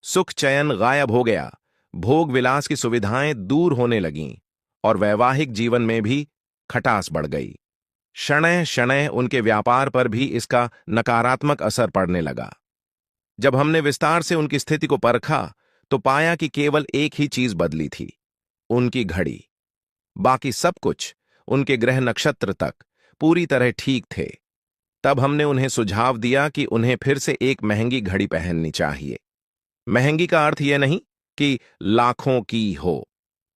सुख चयन गायब हो गया, भोग विलास की सुविधाएं दूर होने लगीं और वैवाहिक जीवन में भी खटास बढ़ गई। शणैः शणैः उनके व्यापार पर भी इसका नकारात्मक असर पड़ने लगा। जब हमने विस्तार से उनकी स्थिति को परखा तो पाया कि केवल एक ही चीज बदली थी, उनकी घड़ी। बाकी सब कुछ, उनके ग्रह नक्षत्र तक, पूरी तरह ठीक थे। तब हमने उन्हें सुझाव दिया कि उन्हें फिर से एक महंगी घड़ी पहननी चाहिए। महंगी का अर्थ यह नहीं कि लाखों की हो,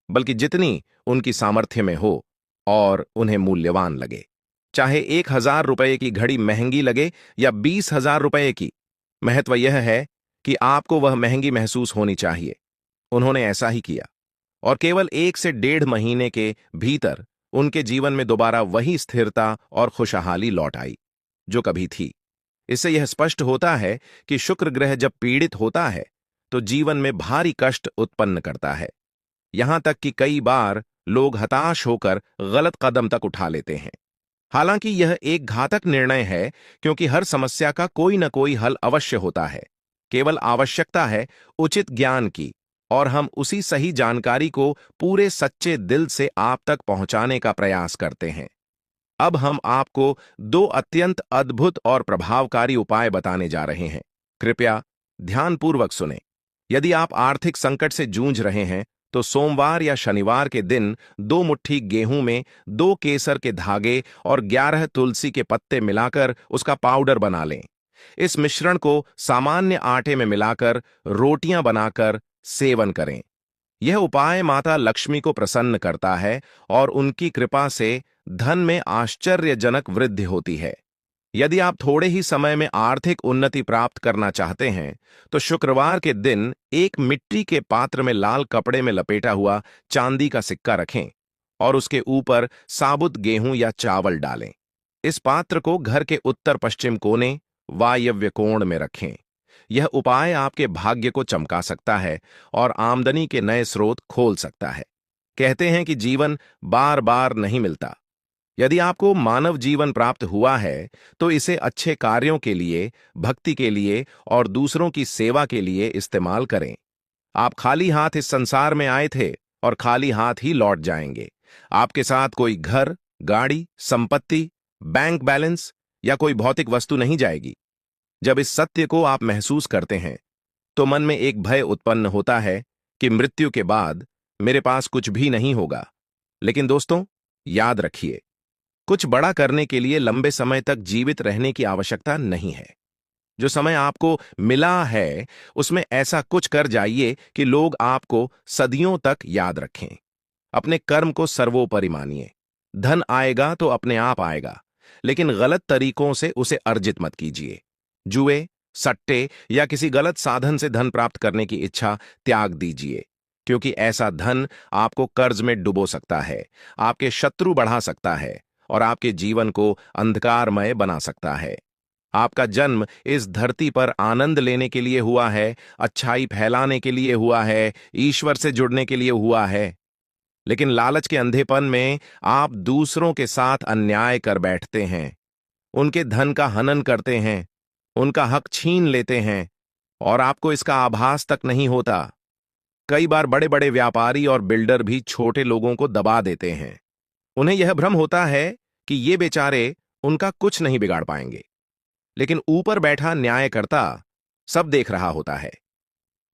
बल्कि जितनी उनकी सामर्थ्य में हो और उन्हें मूल्यवान लगे। चाहे 1,000 रुपए की घड़ी महंगी लगे या 20,000 रुपए की, महत्व यह है कि आपको वह महंगी महसूस होनी चाहिए। उन्होंने ऐसा ही किया और केवल 1 से 1.5 महीने के भीतर उनके जीवन में दोबारा वही स्थिरता और खुशहाली लौट आई जो कभी थी। इससे यह स्पष्ट होता है कि शुक्र ग्रह जब पीड़ित होता है तो जीवन में भारी कष्ट उत्पन्न करता है। यहां तक कि कई बार लोग हताश होकर गलत कदम तक उठा लेते हैं। हालांकि यह एक घातक निर्णय है, क्योंकि हर समस्या का कोई न कोई हल अवश्य होता है। केवल आवश्यकता है उचित ज्ञान की, और हम उसी सही जानकारी को पूरे सच्चे दिल से आप तक पहुंचाने का प्रयास करते हैं। अब हम आपको दो अत्यंत अद्भुत और प्रभावकारी उपाय बताने जा रहे हैं। कृपया ध्यानपूर्वक सुनें। यदि आप आर्थिक संकट से जूझ रहे हैं, तो सोमवार या शनिवार के दिन 2 मुट्ठी गेहूं में 2 केसर के धागे और 11 तुलसी के पत्ते मिलाकर उसका पाउडर बना लें। इस मिश्रण को सामान्य आटे में मिलाकर रोटियां बनाकर सेवन करें। यह उपाय माता लक्ष्मी को प्रसन्न करता है और उनकी कृपा से धन में आश्चर्यजनक वृद्धि होती है। यदि आप थोड़े ही समय में आर्थिक उन्नति प्राप्त करना चाहते हैं, तो शुक्रवार के दिन एक मिट्टी के पात्र में लाल कपड़े में लपेटा हुआ चांदी का सिक्का रखें और उसके ऊपर साबुत गेहूं या चावल डालें। इस पात्र को घर के उत्तर पश्चिम कोने, वायव्य कोण में रखें। यह उपाय आपके भाग्य को चमका सकता है और आमदनी के नए स्रोत खोल सकता है। कहते हैं कि जीवन बार बार नहीं मिलता। यदि आपको मानव जीवन प्राप्त हुआ है, तो इसे अच्छे कार्यों के लिए, भक्ति के लिए और दूसरों की सेवा के लिए इस्तेमाल करें। आप खाली हाथ इस संसार में आए थे और खाली हाथ ही लौट जाएंगे। आपके साथ कोई घर, गाड़ी, संपत्ति, बैंक बैलेंस या कोई भौतिक वस्तु नहीं जाएगी। जब इस सत्य को आप महसूस करते हैं, तो मन में एक भय उत्पन्न होता है कि मृत्यु के बाद मेरे पास कुछ भी नहीं होगा। लेकिन दोस्तों, याद रखिए, कुछ बड़ा करने के लिए लंबे समय तक जीवित रहने की आवश्यकता नहीं है। जो समय आपको मिला है, उसमें ऐसा कुछ कर जाइए कि लोग आपको सदियों तक याद रखें। अपने कर्म को सर्वोपरि मानिए। धन आएगा तो अपने आप आएगा, लेकिन गलत तरीकों से उसे अर्जित मत कीजिए। जुए, सट्टे या किसी गलत साधन से धन प्राप्त करने की इच्छा त्याग दीजिए, क्योंकि ऐसा धन आपको कर्ज में डुबो सकता है, आपके शत्रु बढ़ा सकता है और आपके जीवन को अंधकारमय बना सकता है। आपका जन्म इस धरती पर आनंद लेने के लिए हुआ है, अच्छाई फैलाने के लिए हुआ है, ईश्वर से जुड़ने के लिए हुआ है। लेकिन लालच के अंधेपन में आप दूसरों के साथ अन्याय कर बैठते हैं, उनके धन का हनन करते हैं, उनका हक छीन लेते हैं और आपको इसका आभास तक नहीं होता। कई बार बड़े बड़े व्यापारी और बिल्डर भी छोटे लोगों को दबा देते हैं। उन्हें यह भ्रम होता है कि ये बेचारे उनका कुछ नहीं बिगाड़ पाएंगे, लेकिन ऊपर बैठा न्यायकर्ता सब देख रहा होता है।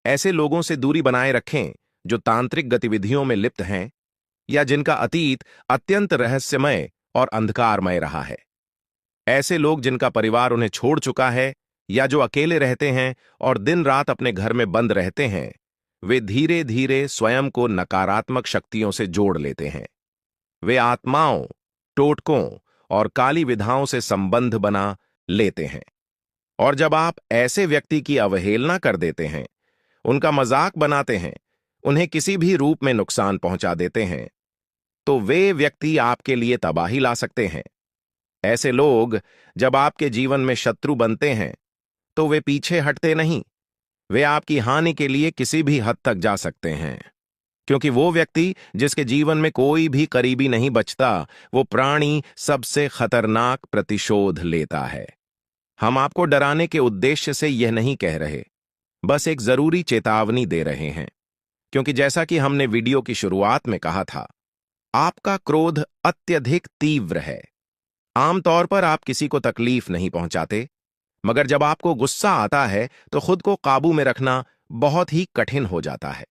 ऐसे लोगों से दूरी बनाए रखें जो तांत्रिक गतिविधियों में लिप्त हैं या जिनका अतीत अत्यंत रहस्यमय और अंधकारमय रहा है। ऐसे लोग जिनका परिवार उन्हें छोड़ चुका है या जो अकेले रहते हैं और दिन रात अपने घर में बंद रहते हैं, वे धीरे धीरे स्वयं को नकारात्मक शक्तियों से जोड़ लेते हैं। वे आत्माओं, टोटकों और काली विधाओं से संबंध बना लेते हैं। और जब आप ऐसे व्यक्ति की अवहेलना कर देते हैं, उनका मजाक बनाते हैं, उन्हें किसी भी रूप में नुकसान पहुंचा देते हैं, तो वे व्यक्ति आपके लिए तबाही ला सकते हैं। ऐसे लोग जब आपके जीवन में शत्रु बनते हैं, तो वे पीछे हटते नहीं। वे आपकी हानि के लिए किसी भी हद तक जा सकते हैं, क्योंकि वो व्यक्ति जिसके जीवन में कोई भी करीबी नहीं बचता, वो प्राणी सबसे खतरनाक प्रतिशोध लेता है। हम आपको डराने के उद्देश्य से यह नहीं कह रहे, बस एक जरूरी चेतावनी दे रहे हैं, क्योंकि जैसा कि हमने वीडियो की शुरुआत में कहा था, आपका क्रोध अत्यधिक तीव्र है। आमतौर पर आप किसी को तकलीफ नहीं पहुंचाते, मगर जब आपको गुस्सा आता है तो खुद को काबू में रखना बहुत ही कठिन हो जाता है।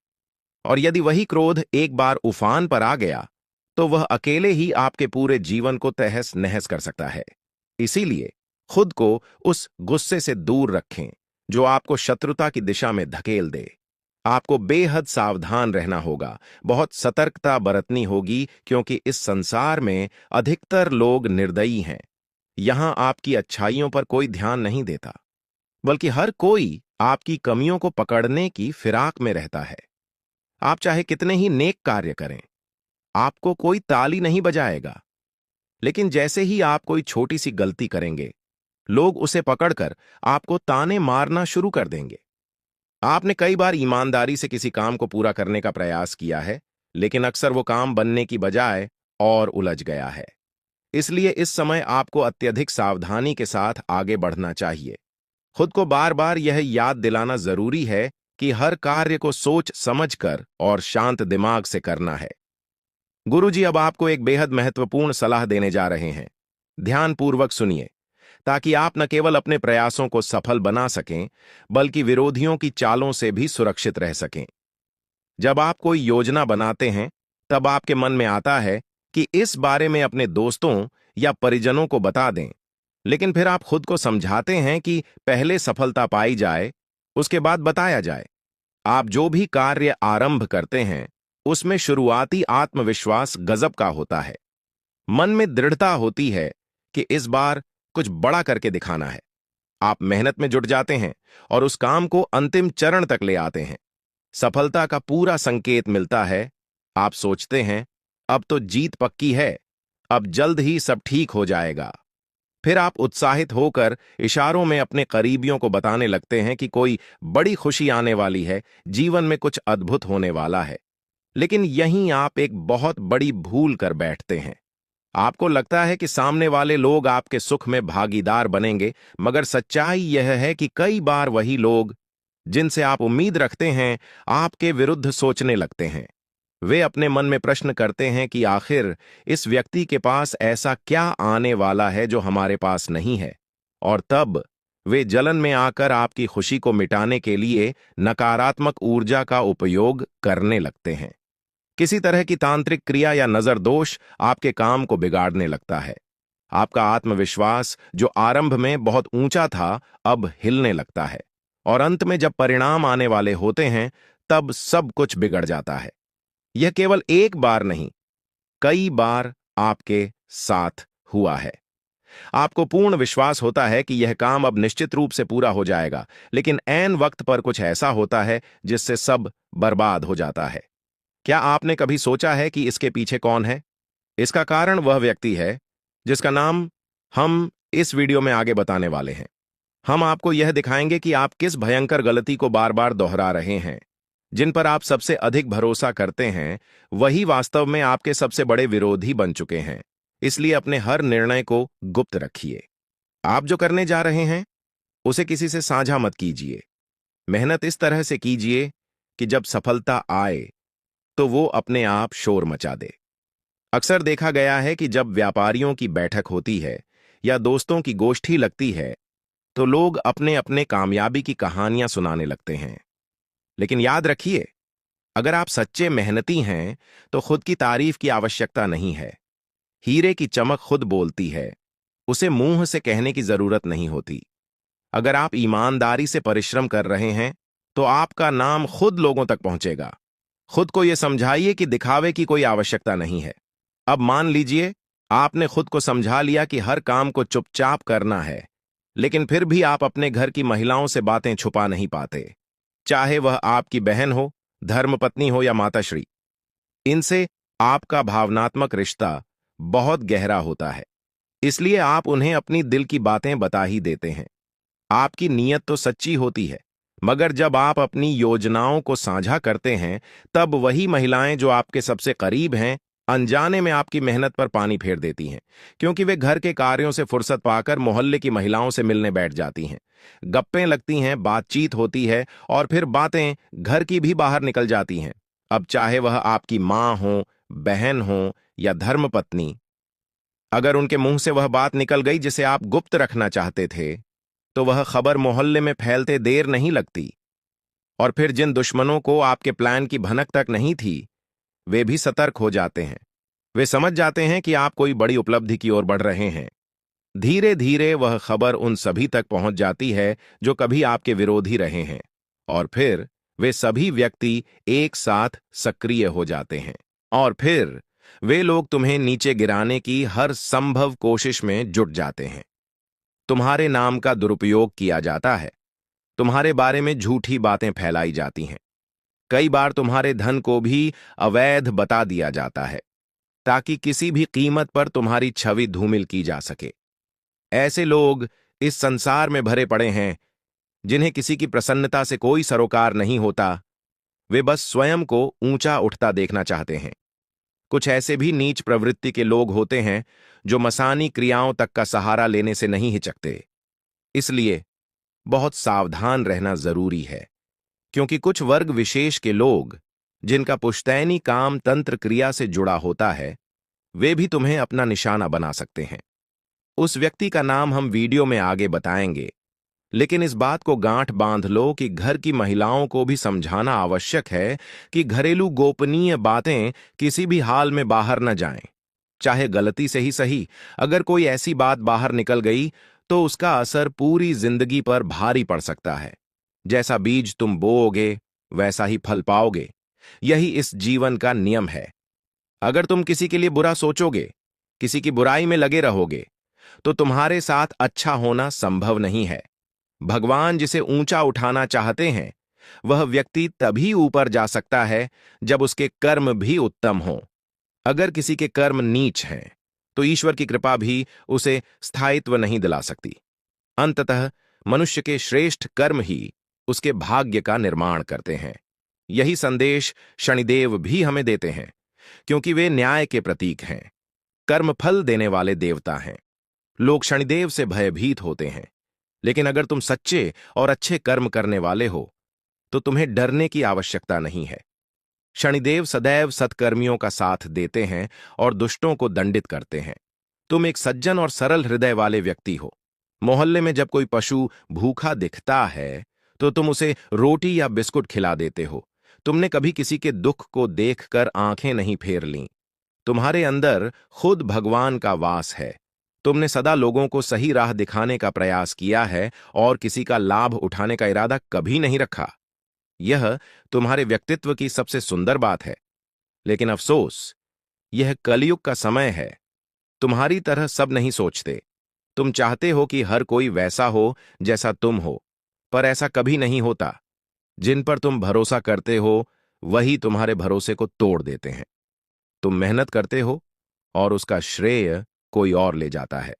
और यदि वही क्रोध एक बार उफान पर आ गया, तो वह अकेले ही आपके पूरे जीवन को तहस नहस कर सकता है। इसीलिए खुद को उस गुस्से से दूर रखें जो आपको शत्रुता की दिशा में धकेल दे। आपको बेहद सावधान रहना होगा, बहुत सतर्कता बरतनी होगी, क्योंकि इस संसार में अधिकतर लोग निर्दयी हैं। यहां आपकी अच्छाइयों पर कोई ध्यान नहीं देता, बल्कि हर कोई आपकी कमियों को पकड़ने की फिराक में रहता है। आप चाहे कितने ही नेक कार्य करें, आपको कोई ताली नहीं बजाएगा। लेकिन जैसे ही आप कोई छोटी सी गलती करेंगे, लोग उसे पकड़कर आपको ताने मारना शुरू कर देंगे। आपने कई बार ईमानदारी से किसी काम को पूरा करने का प्रयास किया है, लेकिन अक्सर वो काम बनने की बजाय और उलझ गया है। इसलिए इस समय आपको अत्यधिक सावधानी के साथ आगे बढ़ना चाहिए। खुद को बार बार यह याद दिलाना जरूरी है कि हर कार्य को सोच समझकर और शांत दिमाग से करना है। गुरुजी अब आपको एक बेहद महत्वपूर्ण सलाह देने जा रहे हैं। ध्यानपूर्वक सुनिए, ताकि आप न केवल अपने प्रयासों को सफल बना सकें, बल्कि विरोधियों की चालों से भी सुरक्षित रह सकें। जब आप कोई योजना बनाते हैं, तब आपके मन में आता है कि इस बारे में अपने दोस्तों या परिजनों को बता दें, लेकिन फिर आप खुद को समझाते हैं कि पहले सफलता पाई जाए, उसके बाद बताया जाए। आप जो भी कार्य आरंभ करते हैं, उसमें शुरुआती आत्मविश्वास गजब का होता है। मन में दृढ़ता होती है कि इस बार कुछ बड़ा करके दिखाना है। आप मेहनत में जुट जाते हैं और उस काम को अंतिम चरण तक ले आते हैं। सफलता का पूरा संकेत मिलता है। आप सोचते हैं, अब तो जीत पक्की है, अब जल्द ही सब ठीक हो जाएगा। फिर आप उत्साहित होकर इशारों में अपने करीबियों को बताने लगते हैं कि कोई बड़ी खुशी आने वाली है, जीवन में कुछ अद्भुत होने वाला है। लेकिन यहीं आप एक बहुत बड़ी भूल कर बैठते हैं। आपको लगता है कि सामने वाले लोग आपके सुख में भागीदार बनेंगे, मगर सच्चाई यह है कि कई बार वही लोग जिनसे आप उम्मीद रखते हैं, आपके विरुद्ध सोचने लगते हैं। वे अपने मन में प्रश्न करते हैं कि आखिर इस व्यक्ति के पास ऐसा क्या आने वाला है जो हमारे पास नहीं है, और तब वे जलन में आकर आपकी खुशी को मिटाने के लिए नकारात्मक ऊर्जा का उपयोग करने लगते हैं। किसी तरह की तांत्रिक क्रिया या नजर दोष आपके काम को बिगाड़ने लगता है। आपका आत्मविश्वास जो आरंभ में बहुत ऊंचा था, अब हिलने लगता है, और अंत में जब परिणाम आने वाले होते हैं, तब सब कुछ बिगड़ जाता है। यह केवल एक बार नहीं, कई बार आपके साथ हुआ है। आपको पूर्ण विश्वास होता है कि यह काम अब निश्चित रूप से पूरा हो जाएगा, लेकिन ऐन वक्त पर कुछ ऐसा होता है जिससे सब बर्बाद हो जाता है। क्या आपने कभी सोचा है कि इसके पीछे कौन है? इसका कारण वह व्यक्ति है जिसका नाम हम इस वीडियो में आगे बताने वाले हैं। हम आपको यह दिखाएंगे कि आप किस भयंकर गलती को बार बार दोहरा रहे हैं। जिन पर आप सबसे अधिक भरोसा करते हैं, वही वास्तव में आपके सबसे बड़े विरोधी बन चुके हैं। इसलिए अपने हर निर्णय को गुप्त रखिए। आप जो करने जा रहे हैं, उसे किसी से साझा मत कीजिए। मेहनत इस तरह से कीजिए कि जब सफलता आए तो वो अपने आप शोर मचा दे। अक्सर देखा गया है कि जब व्यापारियों की बैठक होती है या दोस्तों की गोष्ठी लगती है, तो लोग अपने अपने कामयाबी की कहानियां सुनाने लगते हैं। लेकिन याद रखिए, अगर आप सच्चे मेहनती हैं, तो खुद की तारीफ की आवश्यकता नहीं है। हीरे की चमक खुद बोलती है, उसे मुंह से कहने की जरूरत नहीं होती। अगर आप ईमानदारी से परिश्रम कर रहे हैं, तो आपका नाम खुद लोगों तक पहुंचेगा। खुद को यह समझाइए कि दिखावे की कोई आवश्यकता नहीं है। अब मान लीजिए आपने खुद को समझा लिया कि हर काम को चुपचाप करना है, लेकिन फिर भी आप अपने घर की महिलाओं से बातें छुपा नहीं पाते। चाहे वह आपकी बहन हो, धर्मपत्नी हो या माताश्री, इनसे आपका भावनात्मक रिश्ता बहुत गहरा होता है। इसलिए आप उन्हें अपनी दिल की बातें बता ही देते हैं। आपकी नीयत तो सच्ची होती है, मगर जब आप अपनी योजनाओं को साझा करते हैं, तब वही महिलाएं जो आपके सबसे करीब हैं, अनजाने में आपकी मेहनत पर पानी फेर देती हैं, क्योंकि वे घर के कार्यों से फुर्सत पाकर मोहल्ले की महिलाओं से मिलने बैठ जाती हैं। गप्पें लगती हैं, बातचीत होती है, और फिर बातें घर की भी बाहर निकल जाती हैं। अब चाहे वह आपकी माँ हो, बहन हो या धर्मपत्नी, अगर उनके मुंह से वह बात निकल गई जिसे आप गुप्त रखना चाहते थे, तो वह खबर मोहल्ले में फैलते देर नहीं लगती। और फिर जिन दुश्मनों को आपके प्लान की भनक तक नहीं थी, वे भी सतर्क हो जाते हैं। वे समझ जाते हैं कि आप कोई बड़ी उपलब्धि की ओर बढ़ रहे हैं। धीरे धीरे वह खबर उन सभी तक पहुंच जाती है जो कभी आपके विरोधी रहे हैं, और फिर वे सभी व्यक्ति एक साथ सक्रिय हो जाते हैं। और फिर वे लोग तुम्हें नीचे गिराने की हर संभव कोशिश में जुट जाते हैं। तुम्हारे नाम का दुरुपयोग किया जाता है, तुम्हारे बारे में झूठी बातें फैलाई जाती हैं। कई बार तुम्हारे धन को भी अवैध बता दिया जाता है, ताकि किसी भी कीमत पर तुम्हारी छवि धूमिल की जा सके। ऐसे लोग इस संसार में भरे पड़े हैं, जिन्हें किसी की प्रसन्नता से कोई सरोकार नहीं होता। वे बस स्वयं को ऊंचा उठता देखना चाहते हैं। कुछ ऐसे भी नीच प्रवृत्ति के लोग होते हैं जो मसानी क्रियाओं तक का सहारा लेने से नहीं हिचकते। इसलिए बहुत सावधान रहना जरूरी है, क्योंकि कुछ वर्ग विशेष के लोग, जिनका पुश्तैनी काम तंत्र क्रिया से जुड़ा होता है, वे भी तुम्हें अपना निशाना बना सकते हैं। उस व्यक्ति का नाम हम वीडियो में आगे बताएंगे, लेकिन इस बात को गांठ बांध लो कि घर की महिलाओं को भी समझाना आवश्यक है कि घरेलू गोपनीय बातें किसी भी हाल में बाहर न जाएं। चाहे गलती से ही सही, अगर कोई ऐसी बात बाहर निकल गई तो उसका असर पूरी जिंदगी पर भारी पड़ सकता है। जैसा बीज तुम बोओगे वैसा ही फल पाओगे। यही इस जीवन का नियम है। अगर तुम किसी के लिए बुरा सोचोगे, किसी की बुराई में लगे रहोगे, तो तुम्हारे साथ अच्छा होना संभव नहीं है। भगवान जिसे ऊंचा उठाना चाहते हैं, वह व्यक्ति तभी ऊपर जा सकता है जब उसके कर्म भी उत्तम हों। अगर किसी के कर्म नीच हैं, तो ईश्वर की कृपा भी उसे स्थायित्व नहीं दिला सकती। अंततः मनुष्य के श्रेष्ठ कर्म ही उसके भाग्य का निर्माण करते हैं। यही संदेश शनिदेव भी हमें देते हैं, क्योंकि वे न्याय के प्रतीक हैं, कर्मफल देने वाले देवता हैं। लोग शनिदेव से भयभीत होते हैं, लेकिन अगर तुम सच्चे और अच्छे कर्म करने वाले हो तो तुम्हें डरने की आवश्यकता नहीं है। शनिदेव सदैव सत्कर्मियों का साथ देते हैं और दुष्टों को दंडित करते हैं। तुम एक सज्जन और सरल हृदय वाले व्यक्ति हो। मोहल्ले में जब कोई पशु भूखा दिखता है तो तुम उसे रोटी या बिस्कुट खिला देते हो। तुमने कभी किसी के दुख को देखकर आंखें नहीं फेर लीं। तुम्हारे अंदर खुद भगवान का वास है। तुमने सदा लोगों को सही राह दिखाने का प्रयास किया है और किसी का लाभ उठाने का इरादा कभी नहीं रखा। यह तुम्हारे व्यक्तित्व की सबसे सुंदर बात है। लेकिन अफसोस, यह कलयुग का समय है। तुम्हारी तरह सब नहीं सोचते। तुम चाहते हो कि हर कोई वैसा हो जैसा तुम हो, पर ऐसा कभी नहीं होता। जिन पर तुम भरोसा करते हो वही तुम्हारे भरोसे को तोड़ देते हैं। तुम मेहनत करते हो और उसका श्रेय कोई और ले जाता है।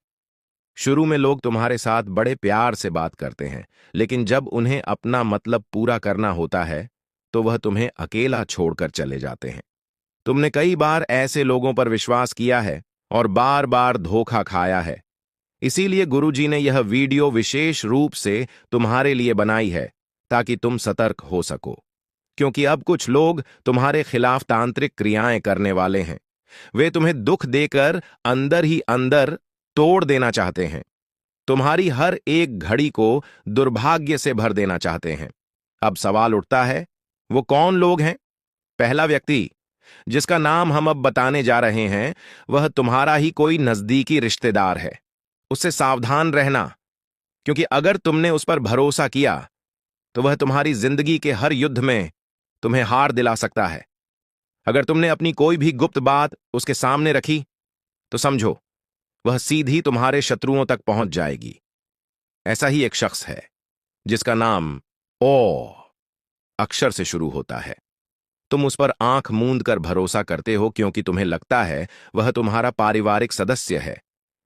शुरू में लोग तुम्हारे साथ बड़े प्यार से बात करते हैं, लेकिन जब उन्हें अपना मतलब पूरा करना होता है तो वह तुम्हें अकेला छोड़कर चले जाते हैं। तुमने कई बार ऐसे लोगों पर विश्वास किया है और बार बार धोखा खाया है। इसीलिए गुरुजी ने यह वीडियो विशेष रूप से तुम्हारे लिए बनाई है, ताकि तुम सतर्क हो सको। क्योंकि अब कुछ लोग तुम्हारे खिलाफ तांत्रिक क्रियाएं करने वाले हैं। वे तुम्हें दुख देकर अंदर ही अंदर तोड़ देना चाहते हैं। तुम्हारी हर एक घड़ी को दुर्भाग्य से भर देना चाहते हैं। अब सवाल उठता है, वो कौन लोग हैं? पहला व्यक्ति, जिसका नाम हम अब बताने जा रहे हैं, वह तुम्हारा ही कोई नजदीकी रिश्तेदार है। उससे सावधान रहना, क्योंकि अगर तुमने उस पर भरोसा किया तो वह तुम्हारी जिंदगी के हर युद्ध में तुम्हें हार दिला सकता है। अगर तुमने अपनी कोई भी गुप्त बात उसके सामने रखी तो समझो वह सीधी तुम्हारे शत्रुओं तक पहुंच जाएगी। ऐसा ही एक शख्स है जिसका नाम ओ अक्षर से शुरू होता है। तुम उस पर आंख मूंद कर भरोसा करते हो, क्योंकि तुम्हें लगता है वह तुम्हारा पारिवारिक सदस्य है।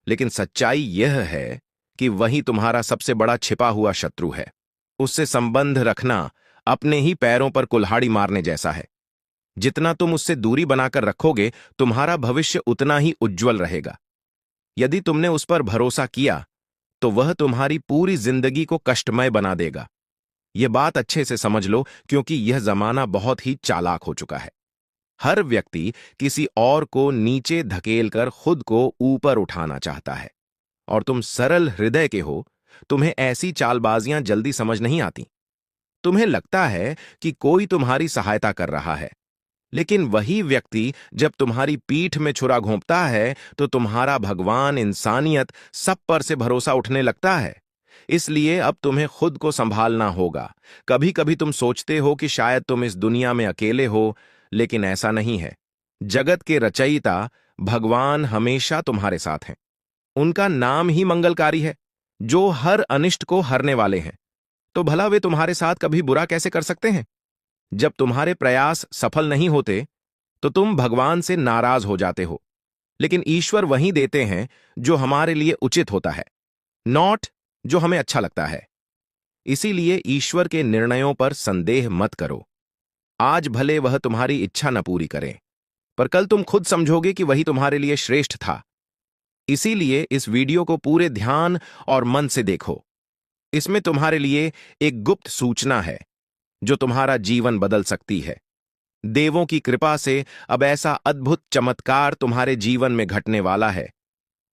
लेकिन सच्चाई यह है कि वही तुम्हारा सबसे बड़ा छिपा हुआ शत्रु है। उससे संबंध रखना अपने ही पैरों पर कुल्हाड़ी मारने जैसा है। जितना तुम उससे दूरी बनाकर रखोगे, तुम्हारा भविष्य उतना ही उज्जवल रहेगा। यदि तुमने उस पर भरोसा किया तो वह तुम्हारी पूरी जिंदगी को कष्टमय बना देगा। यह बात अच्छे से समझ लो, क्योंकि यह जमाना बहुत ही चालाक हो चुका है। हर व्यक्ति किसी और को नीचे धकेलकर खुद को ऊपर उठाना चाहता है, और तुम सरल हृदय के हो। तुम्हें ऐसी चालबाजियां जल्दी समझ नहीं आती। तुम्हें लगता है कि कोई तुम्हारी सहायता कर रहा है, लेकिन वही व्यक्ति जब तुम्हारी पीठ में छुरा घोंपता है तो तुम्हारा भगवान, इंसानियत, सब पर से भरोसा उठने लगता है। इसलिए अब तुम्हें खुद को संभालना होगा। कभी कभी तुम सोचते हो कि शायद तुम इस दुनिया में अकेले हो, लेकिन ऐसा नहीं है। जगत के रचयिता भगवान हमेशा तुम्हारे साथ हैं। उनका नाम ही मंगलकारी है, जो हर अनिष्ट को हरने वाले हैं। तो भला वे तुम्हारे साथ कभी बुरा कैसे कर सकते हैं? जब तुम्हारे प्रयास सफल नहीं होते तो तुम भगवान से नाराज हो जाते हो, लेकिन ईश्वर वही देते हैं जो हमारे लिए उचित होता है, नॉट जो हमें अच्छा लगता है। इसीलिए ईश्वर के निर्णयों पर संदेह मत करो। आज भले वह तुम्हारी इच्छा न पूरी करें, पर कल तुम खुद समझोगे कि वही तुम्हारे लिए श्रेष्ठ था। इसीलिए इस वीडियो को पूरे ध्यान और मन से देखो। इसमें तुम्हारे लिए एक गुप्त सूचना है जो तुम्हारा जीवन बदल सकती है। देवों की कृपा से अब ऐसा अद्भुत चमत्कार तुम्हारे जीवन में घटने वाला है